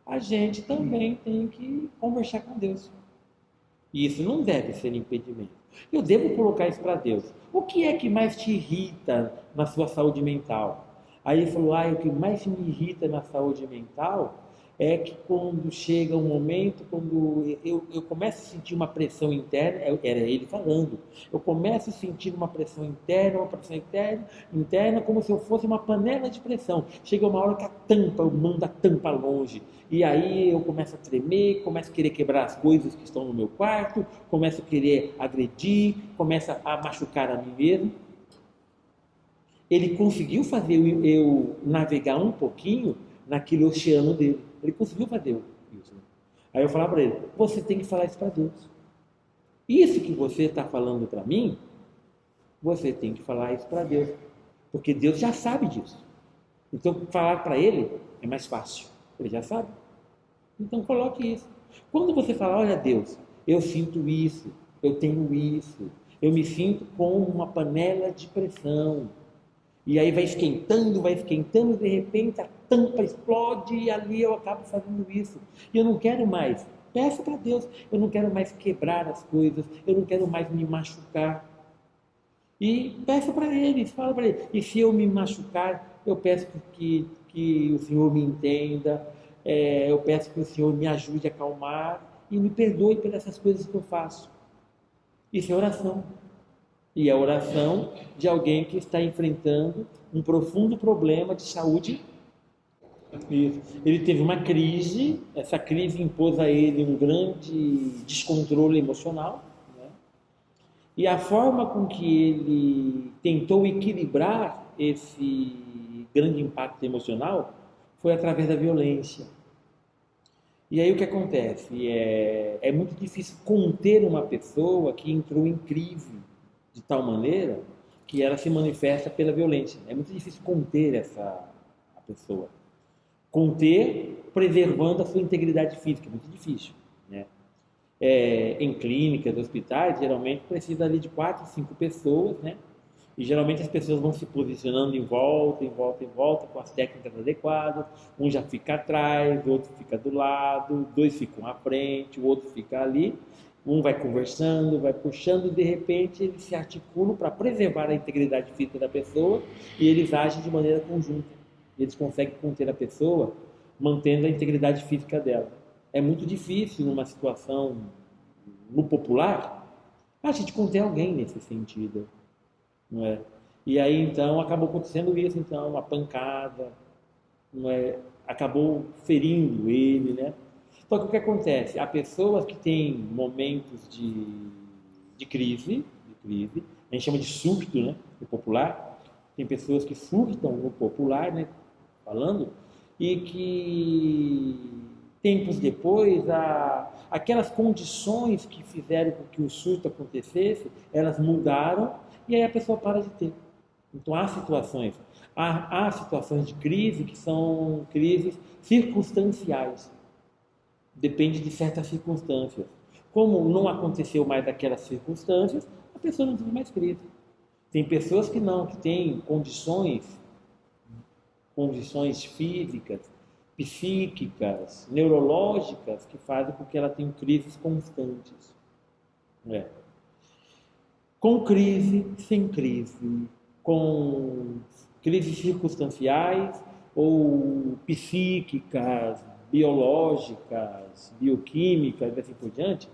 a gente também tem que conversar com Deus. E isso não deve ser impedimento. Eu devo colocar isso para Deus. O que é que mais te irrita na sua saúde mental? Aí ele falou, o que mais me irrita na saúde mental é que quando chega um momento, quando eu começo a sentir uma pressão interna, era ele falando, eu começo a sentir uma pressão interna, como se eu fosse uma panela de pressão. Chega uma hora que eu mando a tampa longe, e aí eu começo a tremer, começo a querer quebrar as coisas que estão no meu quarto, começo a querer agredir, começo a machucar a mim mesmo. Ele conseguiu fazer eu navegar um pouquinho naquele oceano dele. Ele conseguiu fazer isso. Aí eu falava para ele, você tem que falar isso para Deus. Isso que você está falando para mim, você tem que falar isso para Deus. Porque Deus já sabe disso. Então, falar para Ele é mais fácil. Ele já sabe. Então, coloque isso. Quando você fala, olha Deus, eu sinto isso, eu tenho isso, eu me sinto como uma panela de pressão. E aí vai esquentando, e de repente a tampa explode e ali eu acabo fazendo isso. E eu não quero mais. Peça para Deus, eu não quero mais quebrar as coisas, eu não quero mais me machucar. E peça para Ele, fala para Ele. E se eu me machucar, eu peço que o Senhor me entenda, eu peço que o Senhor me ajude a acalmar e me perdoe por essas coisas que eu faço. Isso é oração. E a oração de alguém que está enfrentando um profundo problema de saúde. Ele teve uma crise, essa crise impôs a ele um grande descontrole emocional, né? E a forma com que ele tentou equilibrar esse grande impacto emocional foi através da violência. E aí o que acontece? É muito difícil conter uma pessoa que entrou em crise de tal maneira que ela se manifesta pela violência. É muito difícil conter a pessoa. Conter preservando a sua integridade física, é muito difícil, né? Em clínicas, hospitais, geralmente precisa ali de 4, 5 pessoas, né? E geralmente as pessoas vão se posicionando em volta, com as técnicas adequadas. Um já fica atrás, o outro fica do lado, 2 ficam à frente, o outro fica ali. Um vai conversando, vai puxando, e de repente eles se articulam para preservar a integridade física da pessoa e eles agem de maneira conjunta. Eles conseguem conter a pessoa mantendo a integridade física dela. É muito difícil numa situação no popular a gente conter alguém nesse sentido, não é? E aí então acabou acontecendo isso, então uma pancada, não é? Acabou ferindo ele, né? Só que o que acontece? Há pessoas que têm momentos de crise, a gente chama de surto, né, no popular. Tem pessoas que surtam no popular, né, falando, e que tempos depois, aquelas condições que fizeram com que o surto acontecesse, elas mudaram e aí a pessoa para de ter. Então há situações de crise que são crises circunstanciais. Depende de certas circunstâncias. Como não aconteceu mais daquelas circunstâncias, a pessoa não tem mais crise. Tem pessoas que não, que têm condições físicas, psíquicas, neurológicas, que fazem com que ela tenha crises constantes. Com crise, sem crise, com crises circunstanciais, ou psíquicas, biológicas, bioquímicas, e assim por diante,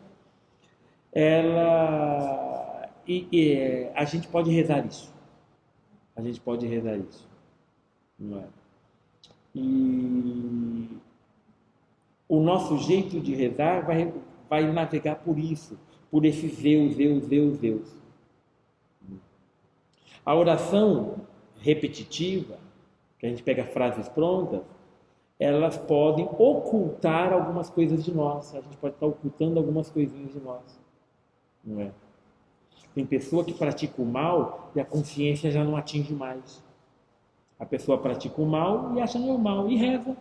a gente pode rezar isso. A gente pode rezar isso. Não é? E o nosso jeito de rezar vai navegar por isso, por esse Deus. A oração repetitiva, que a gente pega frases prontas, elas podem ocultar algumas coisas de nós. A gente pode estar ocultando algumas coisinhas de nós. Não é? Tem pessoa que pratica o mal e a consciência já não atinge mais. A pessoa pratica o mal e acha normal, e reza.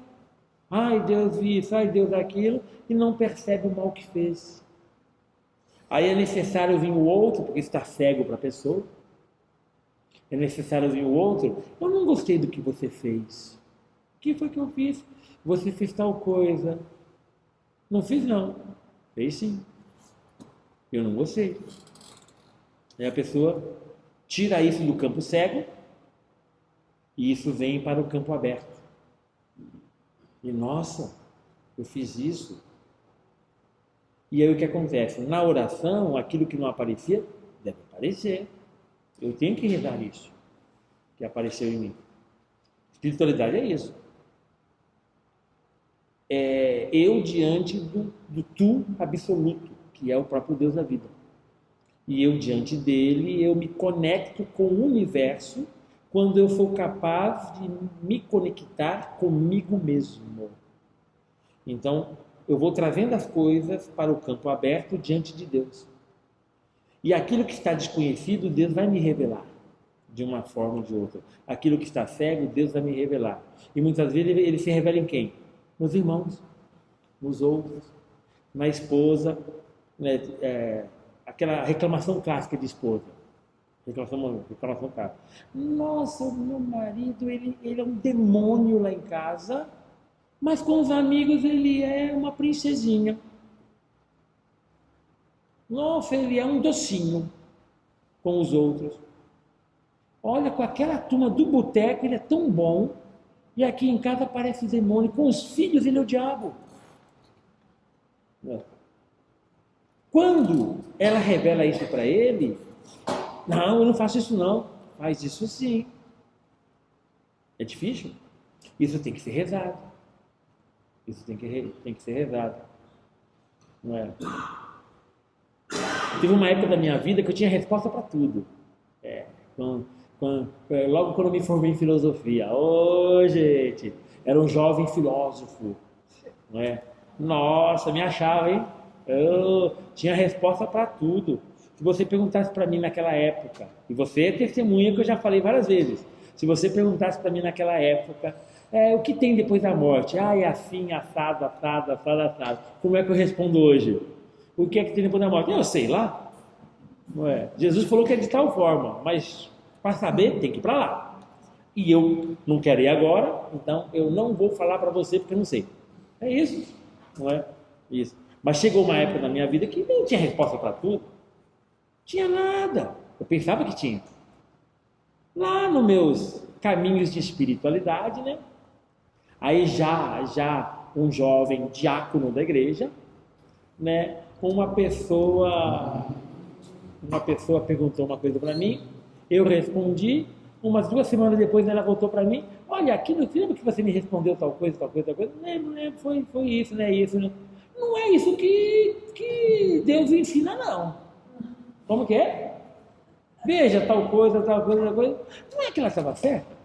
Ai, Deus isso, ai, Deus aquilo, e não percebe o mal que fez. Aí é necessário vir o outro, porque está cego para a pessoa. É necessário vir o outro. Eu não gostei do que você fez. O que foi que eu fiz? Você fez tal coisa. Não fiz, não. Fez sim. Eu não gostei. Aí a pessoa tira isso do campo cego e isso vem para o campo aberto. E nossa, eu fiz isso. E aí o que acontece? Na oração, aquilo que não aparecia, deve aparecer. Eu tenho que rezar isso que apareceu em mim. Espiritualidade é isso. É eu diante do tu absoluto, que é o próprio Deus da vida. E eu diante dele, eu me conecto com o universo quando eu sou capaz de me conectar comigo mesmo. Então, eu vou trazendo as coisas para o campo aberto diante de Deus. E aquilo que está desconhecido, Deus vai me revelar, de uma forma ou de outra. Aquilo que está cego, Deus vai me revelar. E muitas vezes ele se revela em quem? Nos irmãos, nos outros, na esposa, né? Aquela reclamação clássica de esposa. Reclamação clássica. Nossa, o meu marido, ele é um demônio lá em casa, mas com os amigos ele é uma princesinha. Nossa, ele é um docinho com os outros. Olha, com aquela turma do boteco ele é tão bom, e aqui em casa parece um demônio, com os filhos ele é o diabo. Quando ela revela isso para ele, não, eu não faço isso não, faz isso sim. É difícil? Isso tem que ser rezado. Isso tem que ser rezado. Não é? Teve uma época da minha vida que eu tinha resposta para tudo. Logo quando eu me formei em filosofia. Gente, era um jovem filósofo. Não é? Nossa, me achava, hein? Eu tinha resposta para tudo. Se você perguntasse para mim naquela época, e você é testemunha que eu já falei várias vezes, se você perguntasse para mim naquela época, o que tem depois da morte? É assim, assado. Como é que eu respondo hoje? O que é que tem depois da morte? Eu sei lá. Não é? Jesus falou que é de tal forma, mas para saber tem que ir para lá. E eu não quero ir agora, então eu não vou falar para você porque eu não sei. É isso, não é? Isso. Mas chegou uma época na minha vida que nem tinha resposta para tudo. Tinha nada. Eu pensava que tinha. Lá nos meus caminhos de espiritualidade, né? Aí já um jovem diácono da igreja, né? Uma pessoa perguntou uma coisa para mim, eu respondi, umas 2 semanas depois ela voltou para mim, olha, aquilo, lembra que você me respondeu tal coisa? Lembro, foi isso, né? Isso, né? Não é isso que Deus ensina, não. Como que é? Veja tal coisa. Não é que ela estava certa?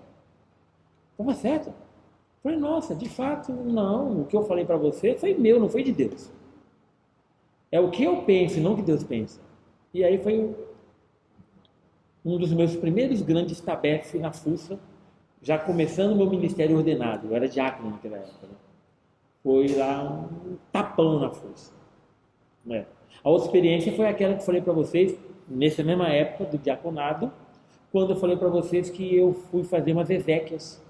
Estava certa. Falei, nossa, de fato, não. O que eu falei para você foi meu, não foi de Deus. É o que eu penso, não o que Deus pensa. E aí foi um dos meus primeiros grandes tabefes na fuça, já começando o meu ministério ordenado. Eu era diácono naquela época, né? Foi lá um tapão na fuça. Né? A outra experiência foi aquela que eu falei para vocês, nessa mesma época do diaconado, quando eu falei para vocês que eu fui fazer umas exéquias.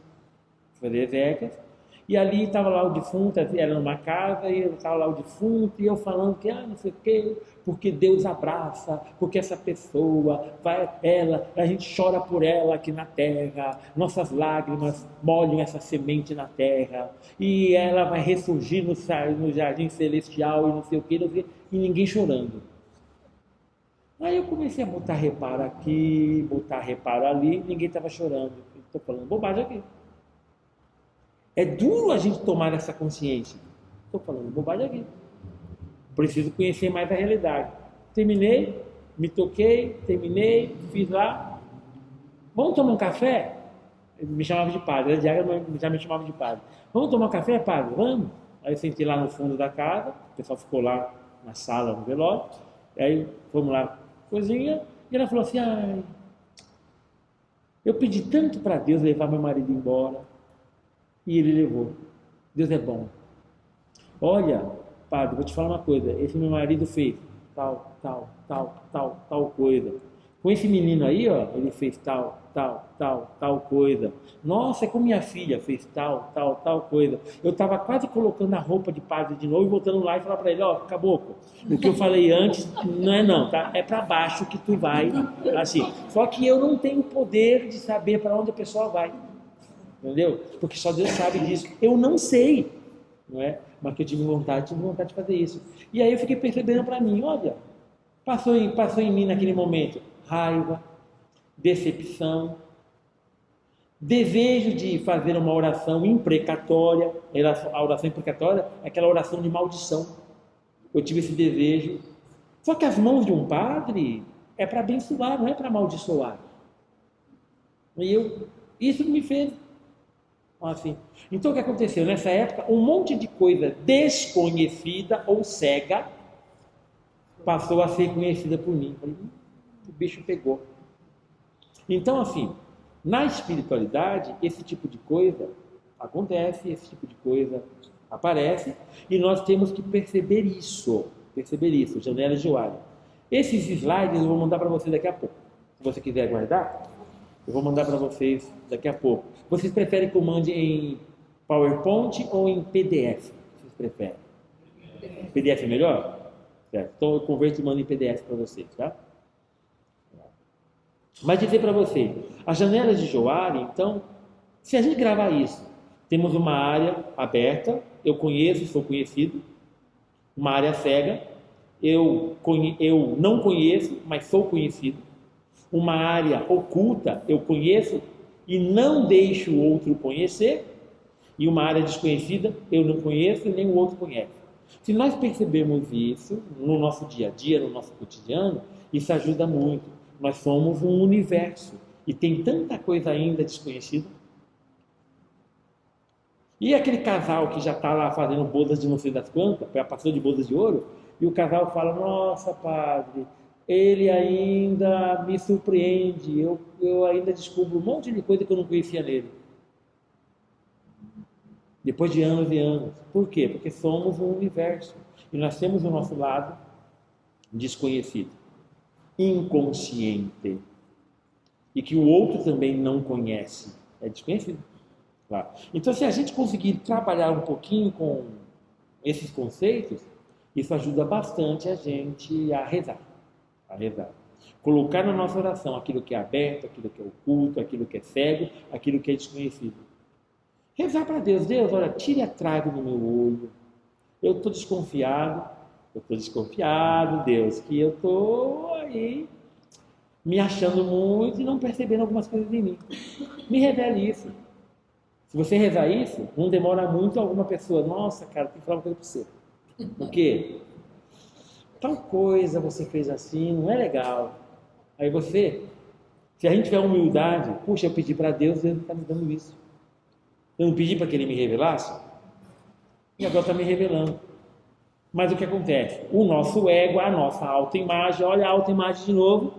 E ali estava lá o defunto, era numa casa, e estava lá o defunto, e eu falando que, não sei o quê, porque Deus abraça, porque essa pessoa, a gente chora por ela aqui na terra, nossas lágrimas molham essa semente na terra, e ela vai ressurgir no jardim celestial, e não sei o quê, e ninguém chorando. Aí eu comecei a botar reparo aqui, botar reparo ali, ninguém estava chorando. Estou falando bobagem aqui. É duro a gente tomar essa consciência. Estou falando bobagem aqui. Preciso conhecer mais a realidade. Terminei, me toquei, terminei, fiz lá. Vamos tomar um café? Ele me chamava de padre, já me chamava de padre. Vamos tomar um café, padre? Vamos. Aí eu sentei lá no fundo da casa, o pessoal ficou lá na sala, no velório. Aí fomos lá, cozinha, e ela falou assim, eu pedi tanto para Deus levar meu marido embora. E ele levou. Deus é bom. Olha, padre, vou te falar uma coisa. Esse meu marido fez tal coisa. Com esse menino aí, ó, ele fez tal coisa. Nossa, é com minha filha fez tal coisa. Eu estava quase colocando a roupa de padre de novo e voltando lá e falar para ele, ó, caboclo, o que eu falei antes não é não, tá? É para baixo que tu vai, assim. Só que eu não tenho poder de saber para onde a pessoa vai. Entendeu? Porque só Deus sabe disso. Eu não sei, não é? Mas que eu tive vontade de fazer isso. E aí eu fiquei percebendo para mim, olha, passou em mim naquele momento raiva, decepção, desejo de fazer uma oração imprecatória. A oração imprecatória é aquela oração de maldição. Eu tive esse desejo. Só que as mãos de um padre é para abençoar, não é para amaldiçoar. E isso me fez assim. Então o que aconteceu? Nessa época, um monte de coisa desconhecida ou cega passou a ser conhecida por mim. Falei, o bicho pegou. Então, assim, na espiritualidade, esse tipo de coisa acontece, esse tipo de coisa aparece, e nós temos que perceber isso, Janela de Joalho. Esses slides eu vou mandar para vocês daqui a pouco. Se você quiser guardar, eu vou mandar para vocês daqui a pouco. Vocês preferem que eu mande em PowerPoint ou em PDF? Vocês preferem? PDF é melhor? Certo. Então eu converto e mando em PDF para vocês, tá? Mas dizer para vocês, as janelas de Joalho, então, se a gente gravar isso, temos uma área aberta, eu conheço, sou conhecido, uma área cega, eu não conheço, mas sou conhecido, uma área oculta, eu conheço e não deixo o outro conhecer, e uma área desconhecida, eu não conheço e nem o outro conhece. Se nós percebemos isso no nosso dia a dia, no nosso cotidiano, isso ajuda muito. Nós somos um universo e tem tanta coisa ainda desconhecida. E aquele casal que já está lá fazendo bodas de não sei das quantas, já passou de bodas de ouro, e o casal fala, nossa, padre, ele ainda me surpreende, eu ainda descubro um monte de coisa que eu não conhecia nele. Depois de anos e anos. Por quê? Porque somos um universo. E nós temos o nosso lado desconhecido, inconsciente. E que o outro também não conhece. É desconhecido. Claro. Então, se a gente conseguir trabalhar um pouquinho com esses conceitos, isso ajuda bastante a gente a rezar. Colocar na nossa oração aquilo que é aberto, aquilo que é oculto, aquilo que é cego, aquilo que é desconhecido. Rezar para Deus, olha, tire a trave do meu olho. Eu estou desconfiado, Deus, que eu estou aí me achando muito e não percebendo algumas coisas em mim. Me revele isso. Se você rezar isso, não demora muito alguma pessoa, nossa, cara, tem que falar uma coisa para você. O quê? Tal coisa você fez assim, não é legal. Aí você, se a gente tiver humildade, puxa, eu pedi para Deus, Deus está me dando isso. Eu não pedi para que Ele me revelasse? E agora está me revelando. Mas o que acontece? O nosso ego, a nossa autoimagem, olha a autoimagem de novo,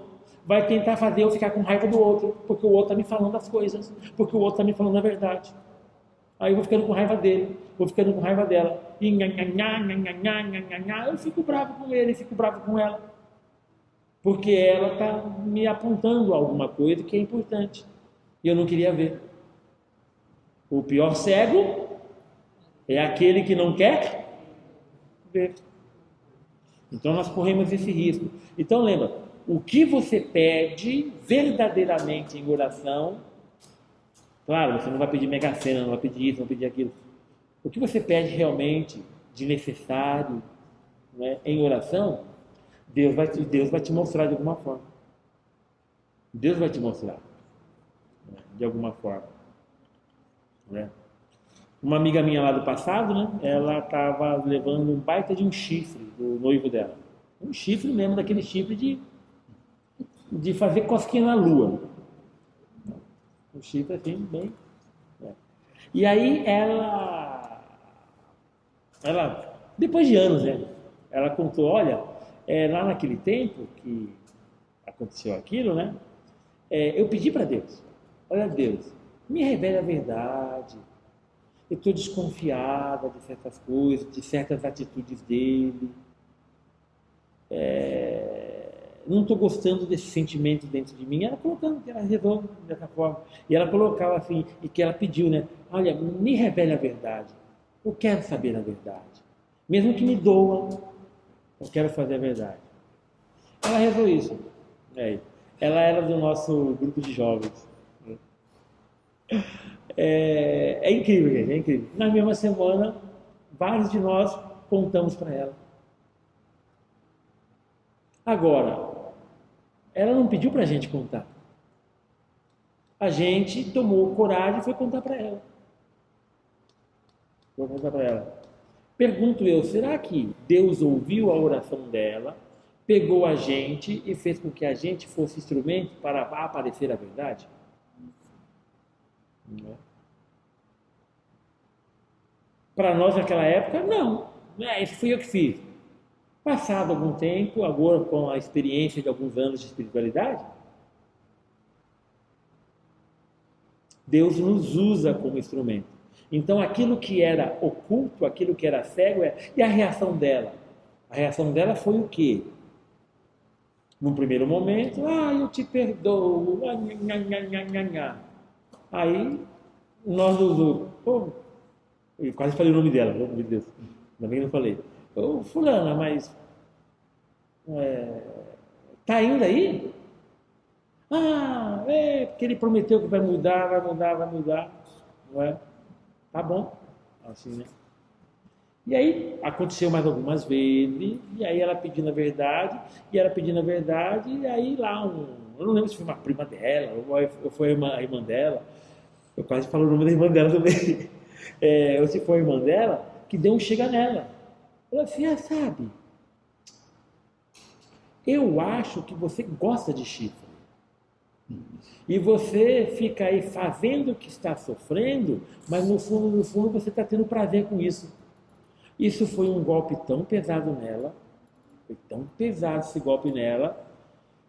vai tentar fazer eu ficar com raiva do outro, porque o outro está me falando as coisas, porque o outro está me falando a verdade. Aí eu vou ficando com raiva dele, vou ficando com raiva dela. E eu fico bravo com ele, fico bravo com ela. Porque ela está me apontando alguma coisa que é importante. E eu não queria ver. O pior cego é aquele que não quer ver. Então nós corremos esse risco. Então lembra, o que você pede verdadeiramente em oração, claro, você não vai pedir mega-sena, não vai pedir isso, não vai pedir aquilo. O que você pede realmente de necessário, né, em oração, Deus vai te mostrar de alguma forma. Deus vai te mostrar, né, de alguma forma. Né? Uma amiga minha lá do passado, né, ela estava levando um baita de um chifre do noivo dela. Um chifre mesmo, daquele chifre de fazer cosquinha na lua. Um chifre assim, bem... E aí ela, depois de anos, né, ela contou, olha, lá naquele tempo que aconteceu aquilo, né, eu pedi para Deus, olha Deus, me revela a verdade, eu estou desconfiada de certas coisas, de certas atitudes dele, não estou gostando desse sentimento dentro de mim. Ela colocando que ela resolve dessa forma. E ela colocava assim, e que ela pediu, né? Olha, me revele a verdade. Eu quero saber a verdade. Mesmo que me doa, eu quero fazer a verdade. Ela rezou isso. Ela era do nosso grupo de jovens. É incrível, gente, é incrível. Na mesma semana, vários de nós contamos para ela. Agora, ela não pediu para a gente contar. A gente tomou coragem e foi contar para ela. Vou contar para ela. Pergunto eu, será que Deus ouviu a oração dela, pegou a gente e fez com que a gente fosse instrumento para aparecer a verdade? Não. Para nós naquela época, não. Isso fui eu que fiz. Passado algum tempo, agora com a experiência de alguns anos de espiritualidade, Deus nos usa como instrumento. Então aquilo que era oculto, aquilo que era cego, e a reação dela? A reação dela foi o quê? Num primeiro momento, eu te perdoo, aí nós eu quase falei o nome dela, meu Deus, ainda bem que não falei. Fulana, mas tá indo aí? Porque ele prometeu que vai mudar. Não é? Tá bom. Assim, né? E aí aconteceu mais algumas vezes, e aí ela pedindo a verdade, e aí lá eu não lembro se foi uma prima dela, ou foi a irmã dela, eu quase falo o nome da irmã dela também, ou se foi a irmã dela, que deu um chega nela. Ela assim, sabe, eu acho que você gosta de chifre. E você fica aí fazendo que está sofrendo, mas no fundo você está tendo prazer com isso. Isso foi um golpe tão pesado nela, foi tão pesado esse golpe nela,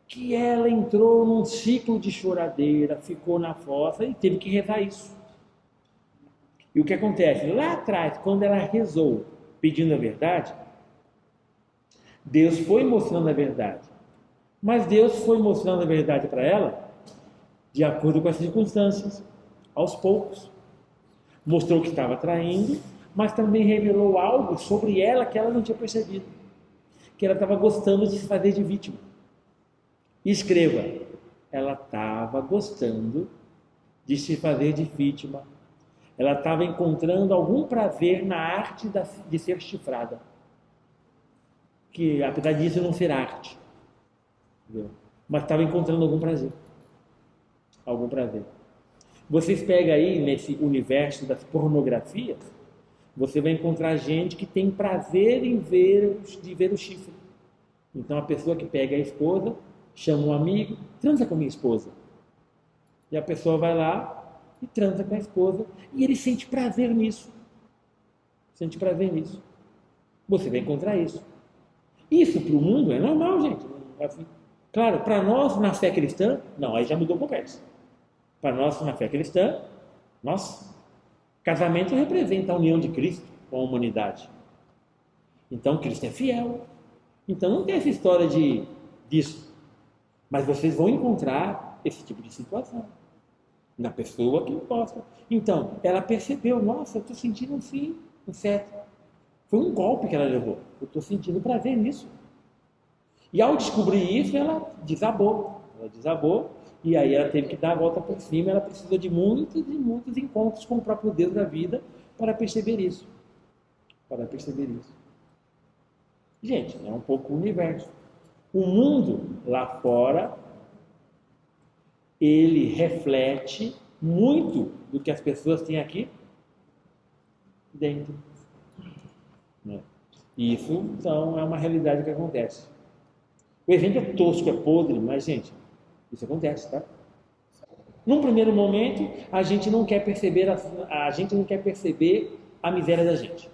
que ela entrou num ciclo de choradeira, ficou na fossa e teve que rezar isso. E o que acontece? Lá atrás, quando ela rezou, pedindo a verdade, Deus foi mostrando a verdade. Mas Deus foi mostrando a verdade para ela de acordo com as circunstâncias, aos poucos. Mostrou que estava traindo, mas também revelou algo sobre ela que ela não tinha percebido. Que ela estava gostando de se fazer de vítima. E escreva, ela estava gostando de se fazer de vítima. Ela estava encontrando algum prazer na arte de ser chifrada. Que apesar disso não ser arte. Entendeu? Mas estava encontrando algum prazer. Vocês pegam aí nesse universo das pornografias, você vai encontrar gente que tem prazer de ver o chifre. Então a pessoa que pega a esposa, chama um amigo, transa com a minha esposa. E a pessoa vai lá e transa com a esposa e ele sente prazer nisso. Você vai encontrar isso. Isso para o mundo é normal, gente. Assim, claro, para nós na fé cristã, não, aí já mudou a conversa. Para nós na fé cristã, casamento representa a união de Cristo com a humanidade. Então Cristo é fiel. Então não tem essa história disso. Mas vocês vão encontrar esse tipo de situação na pessoa que gosta. Então, ela percebeu, nossa, eu estou sentindo assim, um cetro. Foi um golpe que ela levou. Eu estou sentindo prazer nisso. E ao descobrir isso, ela desabou. E aí ela teve que dar a volta por cima. Ela precisou de muitos e muitos encontros com o próprio Deus da vida para perceber isso. Gente, é um pouco o universo. O mundo lá fora, ele reflete muito do que as pessoas têm aqui dentro. Isso, então, é uma realidade que acontece. O exemplo é tosco, é podre, mas, gente, isso acontece, tá? Num primeiro momento, a gente não quer perceber a miséria da gente.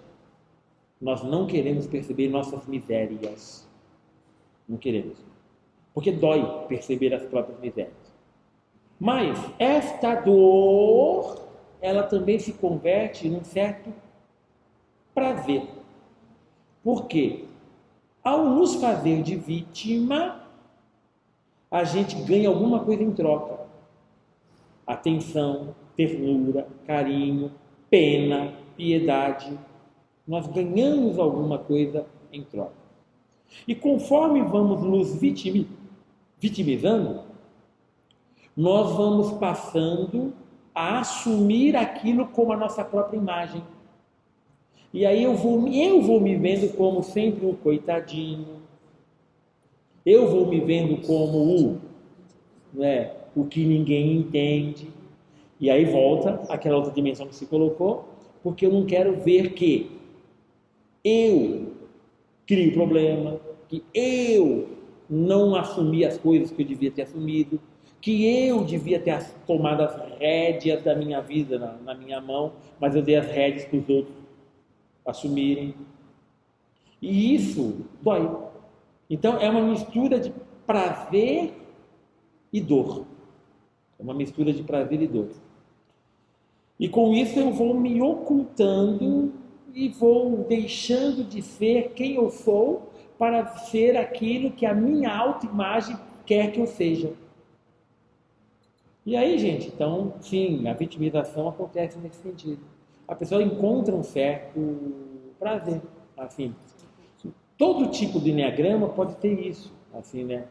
Nós não queremos perceber nossas misérias. Não queremos. Porque dói perceber as próprias misérias. Mas esta dor, ela também se converte num certo prazer. Por quê? Ao nos fazer de vítima, a gente ganha alguma coisa em troca. Atenção, ternura, carinho, pena, piedade. Nós ganhamos alguma coisa em troca. E conforme vamos nos vitimizando, nós vamos passando a assumir aquilo como a nossa própria imagem. E aí eu vou me vendo como sempre um coitadinho. Eu vou me vendo como o que ninguém entende. E aí volta aquela outra dimensão que se colocou, porque eu não quero ver que eu crio problema, que eu não assumi as coisas que eu devia ter assumido, que eu devia ter tomado as rédeas da minha vida na minha mão, mas eu dei as rédeas para os outros assumirem. E isso dói. Então é uma mistura de prazer e dor. É uma mistura de prazer e dor. E com isso eu vou me ocultando e vou deixando de ser quem eu sou para ser aquilo que a minha autoimagem quer que eu seja. E aí, gente, então, sim, a vitimização acontece nesse sentido. A pessoa encontra um certo prazer, assim. Todo tipo de enneagrama pode ter isso, assim, né?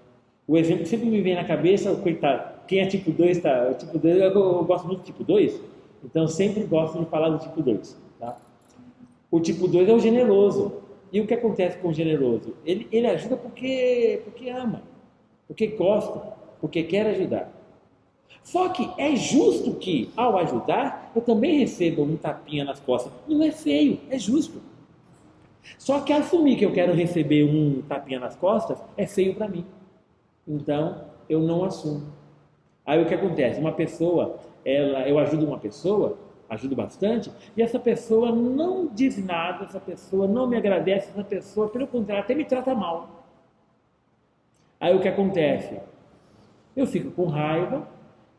O exemplo que sempre me vem na cabeça, coitado, quem é tipo 2, tá? O tipo 2, eu gosto muito do tipo 2, então eu sempre gosto de falar do tipo 2, tá? O tipo 2 é o generoso. E o que acontece com o generoso? Ele ajuda porque ama, porque gosta, porque quer ajudar. Só que é justo que, ao ajudar, eu também receba um tapinha nas costas. Não é feio, é justo. Só que assumir que eu quero receber um tapinha nas costas é feio para mim. Então, eu não assumo. Aí o que acontece? Uma pessoa, eu ajudo uma pessoa, ajudo bastante, e essa pessoa não diz nada, essa pessoa não me agradece, essa pessoa, pelo contrário, até me trata mal. Aí o que acontece? Eu fico com raiva,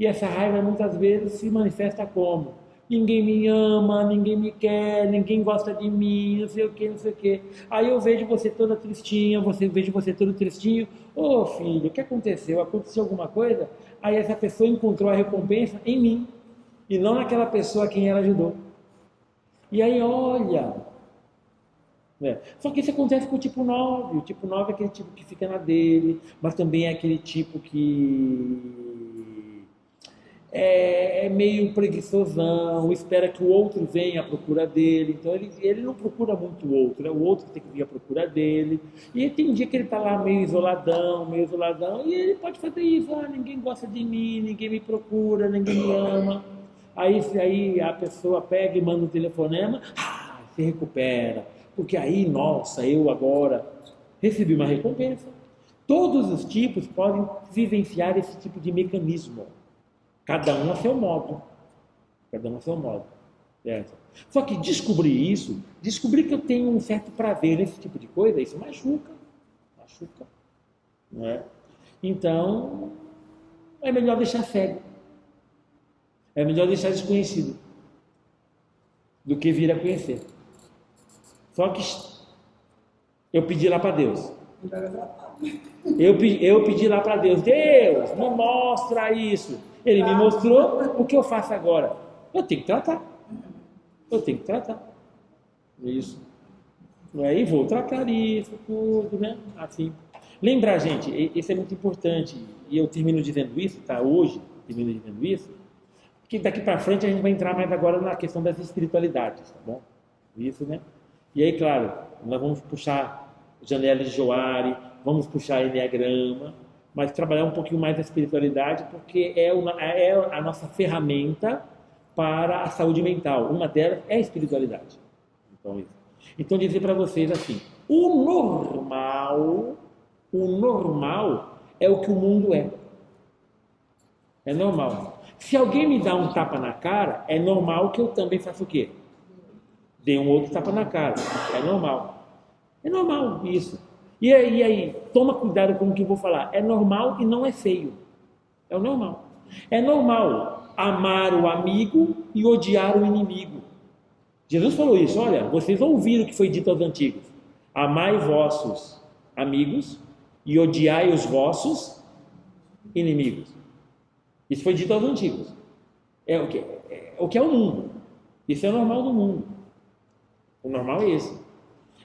e essa raiva muitas vezes se manifesta como? Ninguém me ama, ninguém me quer, ninguém gosta de mim, não sei o que, não sei o que. Aí eu vejo você toda tristinha, vejo você todo tristinho. Ô filho, o que aconteceu? Aconteceu alguma coisa? Aí essa pessoa encontrou a recompensa em mim, e não naquela pessoa a quem ela ajudou. E aí olha... Só que isso acontece com o tipo 9. O tipo 9 é aquele tipo que fica na dele, mas também é aquele tipo que é meio preguiçosão, espera que o outro venha à procura dele. Então ele não procura muito o outro, é o outro que tem que vir à procura dele. E tem um dia que ele está lá meio isoladão, e ele pode fazer isso. Ninguém gosta de mim, ninguém me procura, ninguém me ama. Aí a pessoa pega e manda um telefonema, se recupera. Porque aí, nossa, eu agora recebi uma recompensa. Todos os tipos podem vivenciar esse tipo de mecanismo. Cada um a seu modo. Certo? Só que descobrir que eu tenho um certo prazer nesse tipo de coisa, isso machuca. Não é? Então, é melhor deixar cego. É melhor deixar desconhecido do que vir a conhecer. Só que eu pedi lá para Deus. Eu pedi lá para Deus, Deus, me mostra isso. Ele me mostrou, o que eu faço agora? Eu tenho que tratar. Isso. Aí vou tratar isso, tudo, né? Assim. Lembrar, gente, isso é muito importante, e eu termino dizendo isso, tá? Hoje, termino dizendo isso, que daqui para frente a gente vai entrar mais agora na questão das espiritualidades, tá bom? Isso, né? E aí, claro, nós vamos puxar janela de Johari, vamos puxar Enneagrama, mas trabalhar um pouquinho mais a espiritualidade, porque é a nossa ferramenta para a saúde mental. Uma delas é a espiritualidade. Então dizer para vocês assim, o normal é o que o mundo é. É normal. Se alguém me dá um tapa na cara, é normal que eu também faça o quê? Dê um outro tapa na cara. É normal. É normal isso. E aí, toma cuidado com o que eu vou falar. É normal e não é feio. É o normal. É normal amar o amigo e odiar o inimigo. Jesus falou isso, olha, vocês ouviram o que foi dito aos antigos. Amai vossos amigos e odiai os vossos inimigos. Isso foi dito aos antigos. É o que é o mundo. Isso é o normal do mundo. O normal é esse.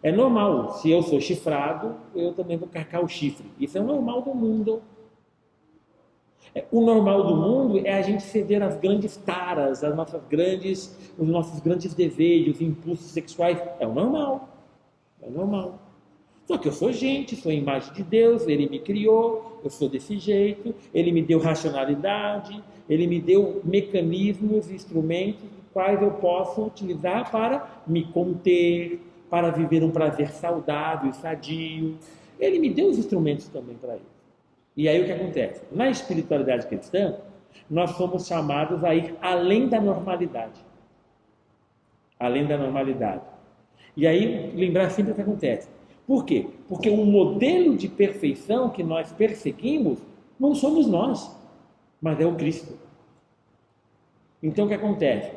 É normal, se eu sou chifrado, eu também vou carregar o chifre. Isso é o normal do mundo. O normal do mundo é a gente ceder às grandes taras, os nossos grandes desejos, impulsos sexuais. É o normal. É o normal. Só que eu sou gente, sou a imagem de Deus, Ele me criou, eu sou desse jeito, Ele me deu racionalidade, Ele me deu mecanismos, instrumentos, dos quais eu posso utilizar para me conter, para viver um prazer saudável e sadio. Ele me deu os instrumentos também para isso. E aí o que acontece? Na espiritualidade cristã, nós somos chamados a ir além da normalidade. Além da normalidade. E aí lembrar sempre o que acontece. Por quê? Porque o modelo de perfeição que nós perseguimos não somos nós, mas é o Cristo. Então o que acontece?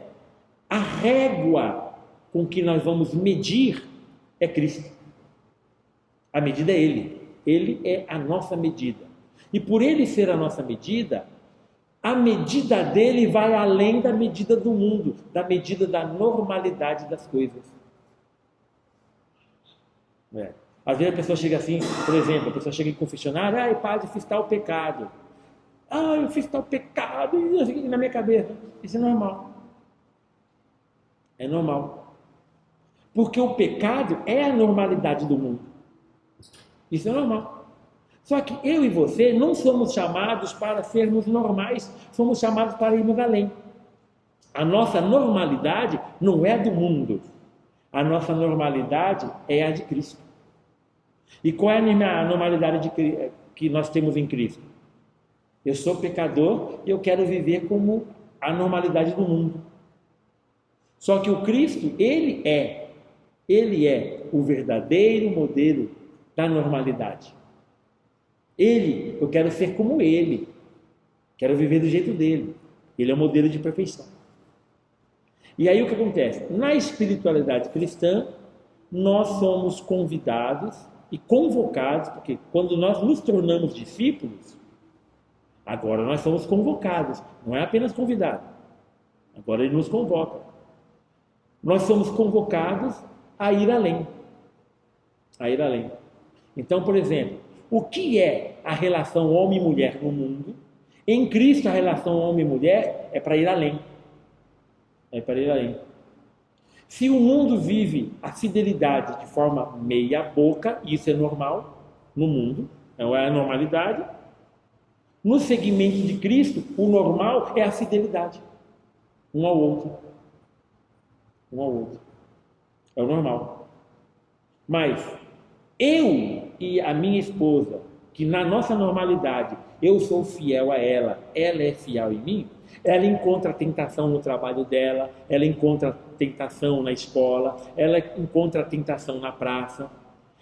A régua com que nós vamos medir é Cristo. A medida é Ele. Ele é a nossa medida. E por Ele ser a nossa medida, a medida dele vai além da medida do mundo, da medida da normalidade das coisas. Às vezes a pessoa chega assim, por exemplo, a pessoa chega em confessionário, padre, fiz tal pecado. Eu fiz tal pecado, e eu fico na minha cabeça. Isso é normal. É normal. Porque o pecado é a normalidade do mundo. Isso é normal. Só que eu e você não somos chamados para sermos normais, somos chamados para irmos além. A nossa normalidade não é do mundo. A nossa normalidade é a de Cristo. E qual é a normalidade que nós temos em Cristo? Eu sou pecador e eu quero viver como a normalidade do mundo. Só que o Cristo, Ele é o verdadeiro modelo da normalidade. Eu quero ser como Ele, quero viver do jeito dele. Ele é o modelo de perfeição. E aí o que acontece? Na espiritualidade cristã, nós somos convidados e convocados, porque quando nós nos tornamos discípulos, agora nós somos convocados, não é apenas convidados. Agora Ele nos convoca. Nós somos convocados a ir além. A ir além. Então, por exemplo, o que é a relação homem e mulher no mundo? Em Cristo, a relação homem e mulher é para ir além. É para ir além. Se o mundo vive a fidelidade de forma meia boca, isso é normal no mundo, não é a normalidade. No segmento de Cristo, o normal é a fidelidade. Um ao outro. Um ao outro. É o normal. Mas eu e a minha esposa, que na nossa normalidade eu sou fiel a ela é fiel em mim, ela encontra tentação no trabalho dela, ela encontra tentação na escola, ela encontra tentação na praça,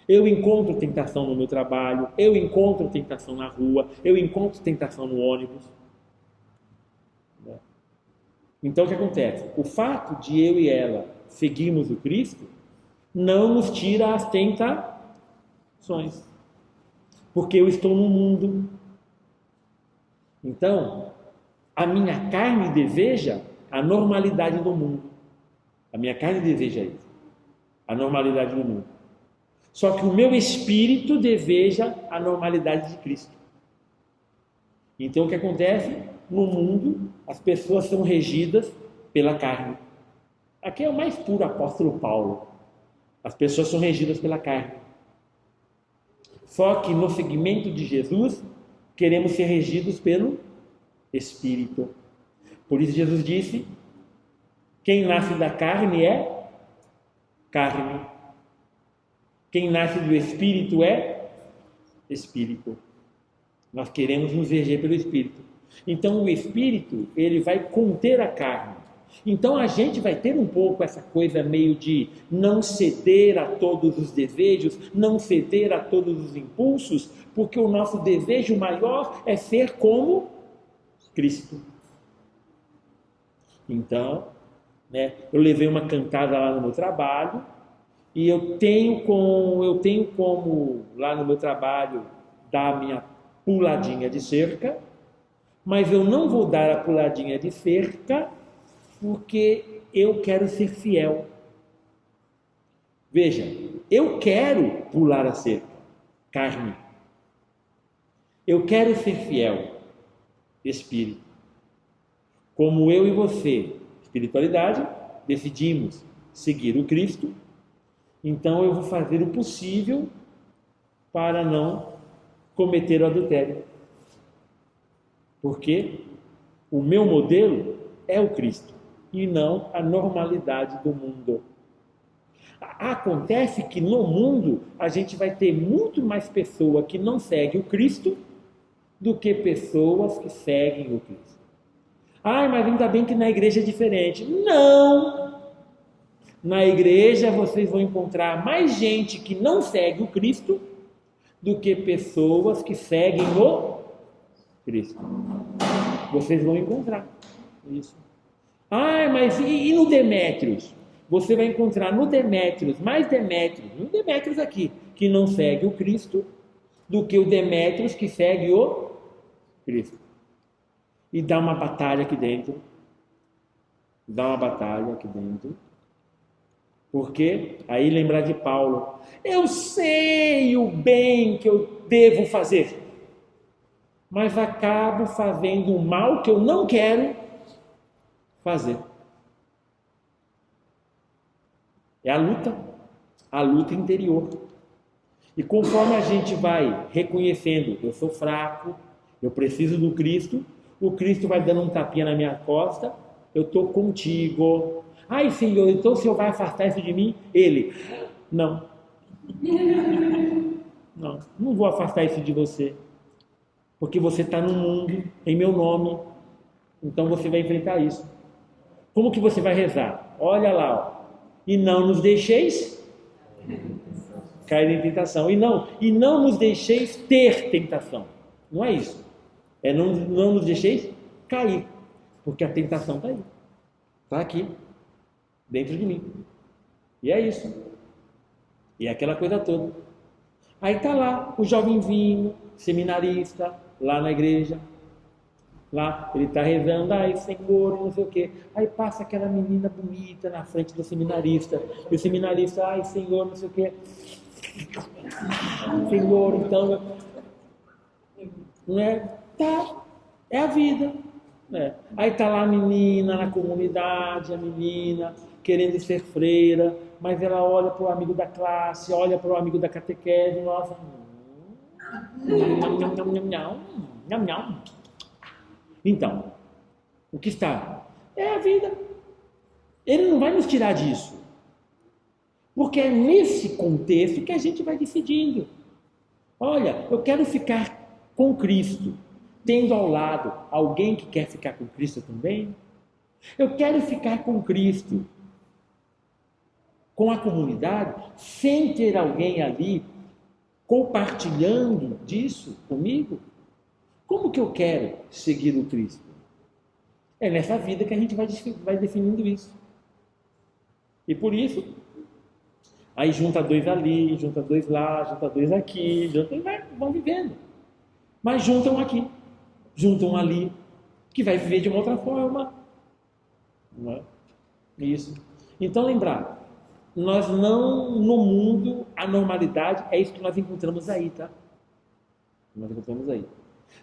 eu encontro tentação no meu trabalho, eu encontro tentação na rua, eu encontro tentação no ônibus. Então o que acontece? O fato de eu e ela seguirmos o Cristo não nos tira as tentações, porque eu estou no mundo. Então, a minha carne deseja a normalidade do mundo. A minha carne deseja isso. a normalidade do mundo. Só que o meu espírito deseja a normalidade de Cristo. Então o que acontece? No mundo, as pessoas são regidas pela carne. Aqui é o mais puro apóstolo Paulo. As pessoas são regidas pela carne. Só que no segmento de Jesus, queremos ser regidos pelo Espírito. Por isso Jesus disse, quem nasce da carne é carne. Quem nasce do Espírito é Espírito. Nós queremos nos reger pelo Espírito. Então o Espírito, ele vai conter a carne. Então a gente vai ter um pouco essa coisa meio de não ceder a todos os desejos, não ceder a todos os impulsos, porque o nosso desejo maior é ser como Cristo. Então, eu levei uma cantada lá no meu trabalho e eu tenho como lá no meu trabalho dar a minha puladinha de cerca, mas eu não vou dar a puladinha de cerca porque eu quero ser fiel. Veja, eu quero pular a cerca, carne. Eu quero ser fiel, espírito. Como eu e você, espiritualidade, decidimos seguir o Cristo, então eu vou fazer o possível para não cometer o adultério. Porque o meu modelo é o Cristo e não a normalidade do mundo. Acontece que no mundo a gente vai ter muito mais pessoa que não segue o Cristo do que pessoas que seguem o Cristo. Mas ainda bem que na igreja é diferente. Não! Na igreja vocês vão encontrar mais gente que não segue o Cristo do que pessoas que seguem o Cristo. Vocês vão encontrar isso. Mas e no Demétrios? Você vai encontrar no Demétrios, mais Demétrios aqui, que não segue o Cristo, do que o Demétrios que segue o Cristo. E dá uma batalha aqui dentro. Porque aí lembrar de Paulo. Eu sei o bem que eu devo fazer, mas acabo fazendo o mal que eu não quero fazer. É a luta interior. E conforme a gente vai reconhecendo, eu sou fraco, eu preciso do Cristo, o Cristo vai dando um tapinha na minha costa, eu estou contigo. Senhor, então o Senhor vai afastar isso de mim? Ele, não vou afastar isso de você, porque você está no mundo, em meu nome, então você vai enfrentar isso. Como que você vai rezar? Olha lá, e não nos deixeis cair em tentação, e não nos deixeis ter tentação, não é isso, é não nos deixeis cair, porque a tentação está aí, está aqui, dentro de mim, e é isso, e é aquela coisa toda. Aí está lá o jovenzinho, seminarista, lá na igreja, lá ele está rezando, Senhor, não sei o quê. Aí passa aquela menina bonita na frente do seminarista, e o seminarista, Senhor, não sei o quê. Senhor, então, não é? É a vida. Aí está lá a menina na comunidade, a menina querendo ser freira, mas ela olha para o amigo da classe, olha para o amigo da catequese, nossa, Então, o que está? É a vida. Ele não vai nos tirar disso. Porque é nesse contexto que a gente vai decidindo. Olha, eu quero ficar com Cristo, tendo ao lado alguém que quer ficar com Cristo também. Eu quero ficar com Cristo, com a comunidade, sem ter alguém ali compartilhando disso comigo. Como que eu quero seguir o Cristo? É nessa vida que a gente vai definindo isso. E por isso, aí junta dois ali, junta dois lá, junta dois aqui, vão vivendo. Mas juntam aqui, juntam ali, que vai viver de uma outra forma. Não é? Isso. Então lembrar, nós não, no mundo, a normalidade é isso que nós encontramos aí, tá? Nós encontramos aí.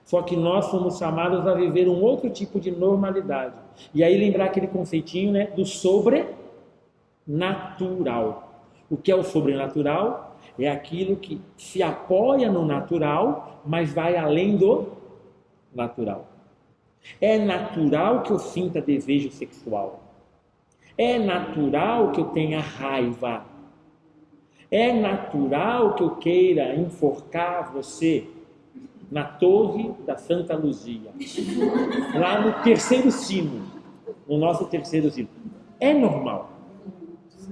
Só que nós somos chamados a viver um outro tipo de normalidade. E aí lembrar aquele conceitinho, né, do sobrenatural. O que é o sobrenatural? É aquilo que se apoia no natural, mas vai além do natural. É natural que eu sinta desejo sexual. É natural que eu tenha raiva. É natural que eu queira enforcar você na torre da Santa Luzia, lá no terceiro sino, no nosso terceiro sino. É normal.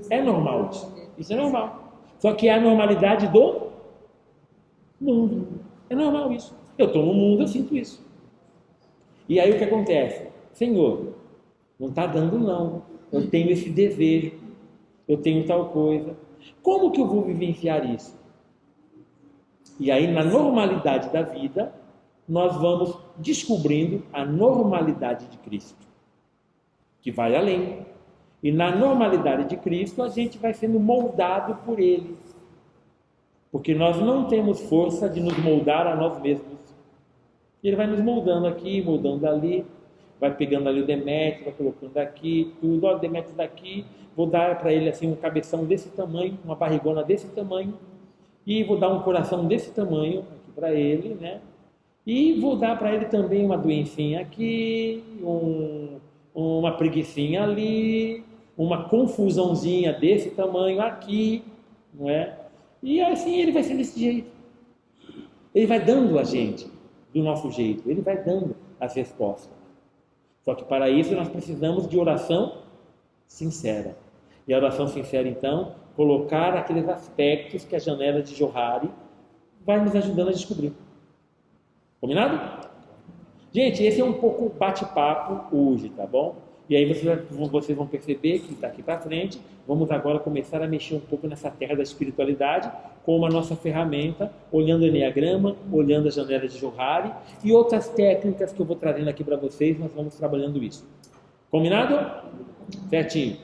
É normal isso. Isso é normal. Só que é a normalidade do mundo. É normal isso. Eu estou no mundo, eu sinto isso. E aí o que acontece? Senhor, não está dando não. Eu tenho esse desejo. Eu tenho tal coisa. Como que eu vou vivenciar isso? E aí, na normalidade da vida, nós vamos descobrindo a normalidade de Cristo, que vai além. E na normalidade de Cristo, a gente vai sendo moldado por Ele. Porque nós não temos força de nos moldar a nós mesmos. Ele vai nos moldando aqui, moldando ali, vai pegando ali o Demétrio, vai colocando aqui, tudo. Olha o Demétrio daqui, vou dar para ele assim um cabeção desse tamanho, uma barrigona desse tamanho, e vou dar um coração desse tamanho aqui para ele, né? E vou dar para ele também uma doencinha aqui, uma preguicinha ali, uma confusãozinha desse tamanho aqui, não é? E assim ele vai ser desse jeito. Ele vai dando a gente do nosso jeito, ele vai dando as respostas. Só que para isso nós precisamos de oração sincera. E a oração sincera, então, colocar aqueles aspectos que a janela de Johari vai nos ajudando a descobrir. Combinado? Gente, esse é um pouco bate-papo hoje, tá bom? E aí vocês vão perceber que daqui para frente, vamos agora começar a mexer um pouco nessa terra da espiritualidade, com a nossa ferramenta, olhando o Enneagrama, olhando a janela de Johari e outras técnicas que eu vou trazendo aqui para vocês, nós vamos trabalhando isso. Combinado? Certinho.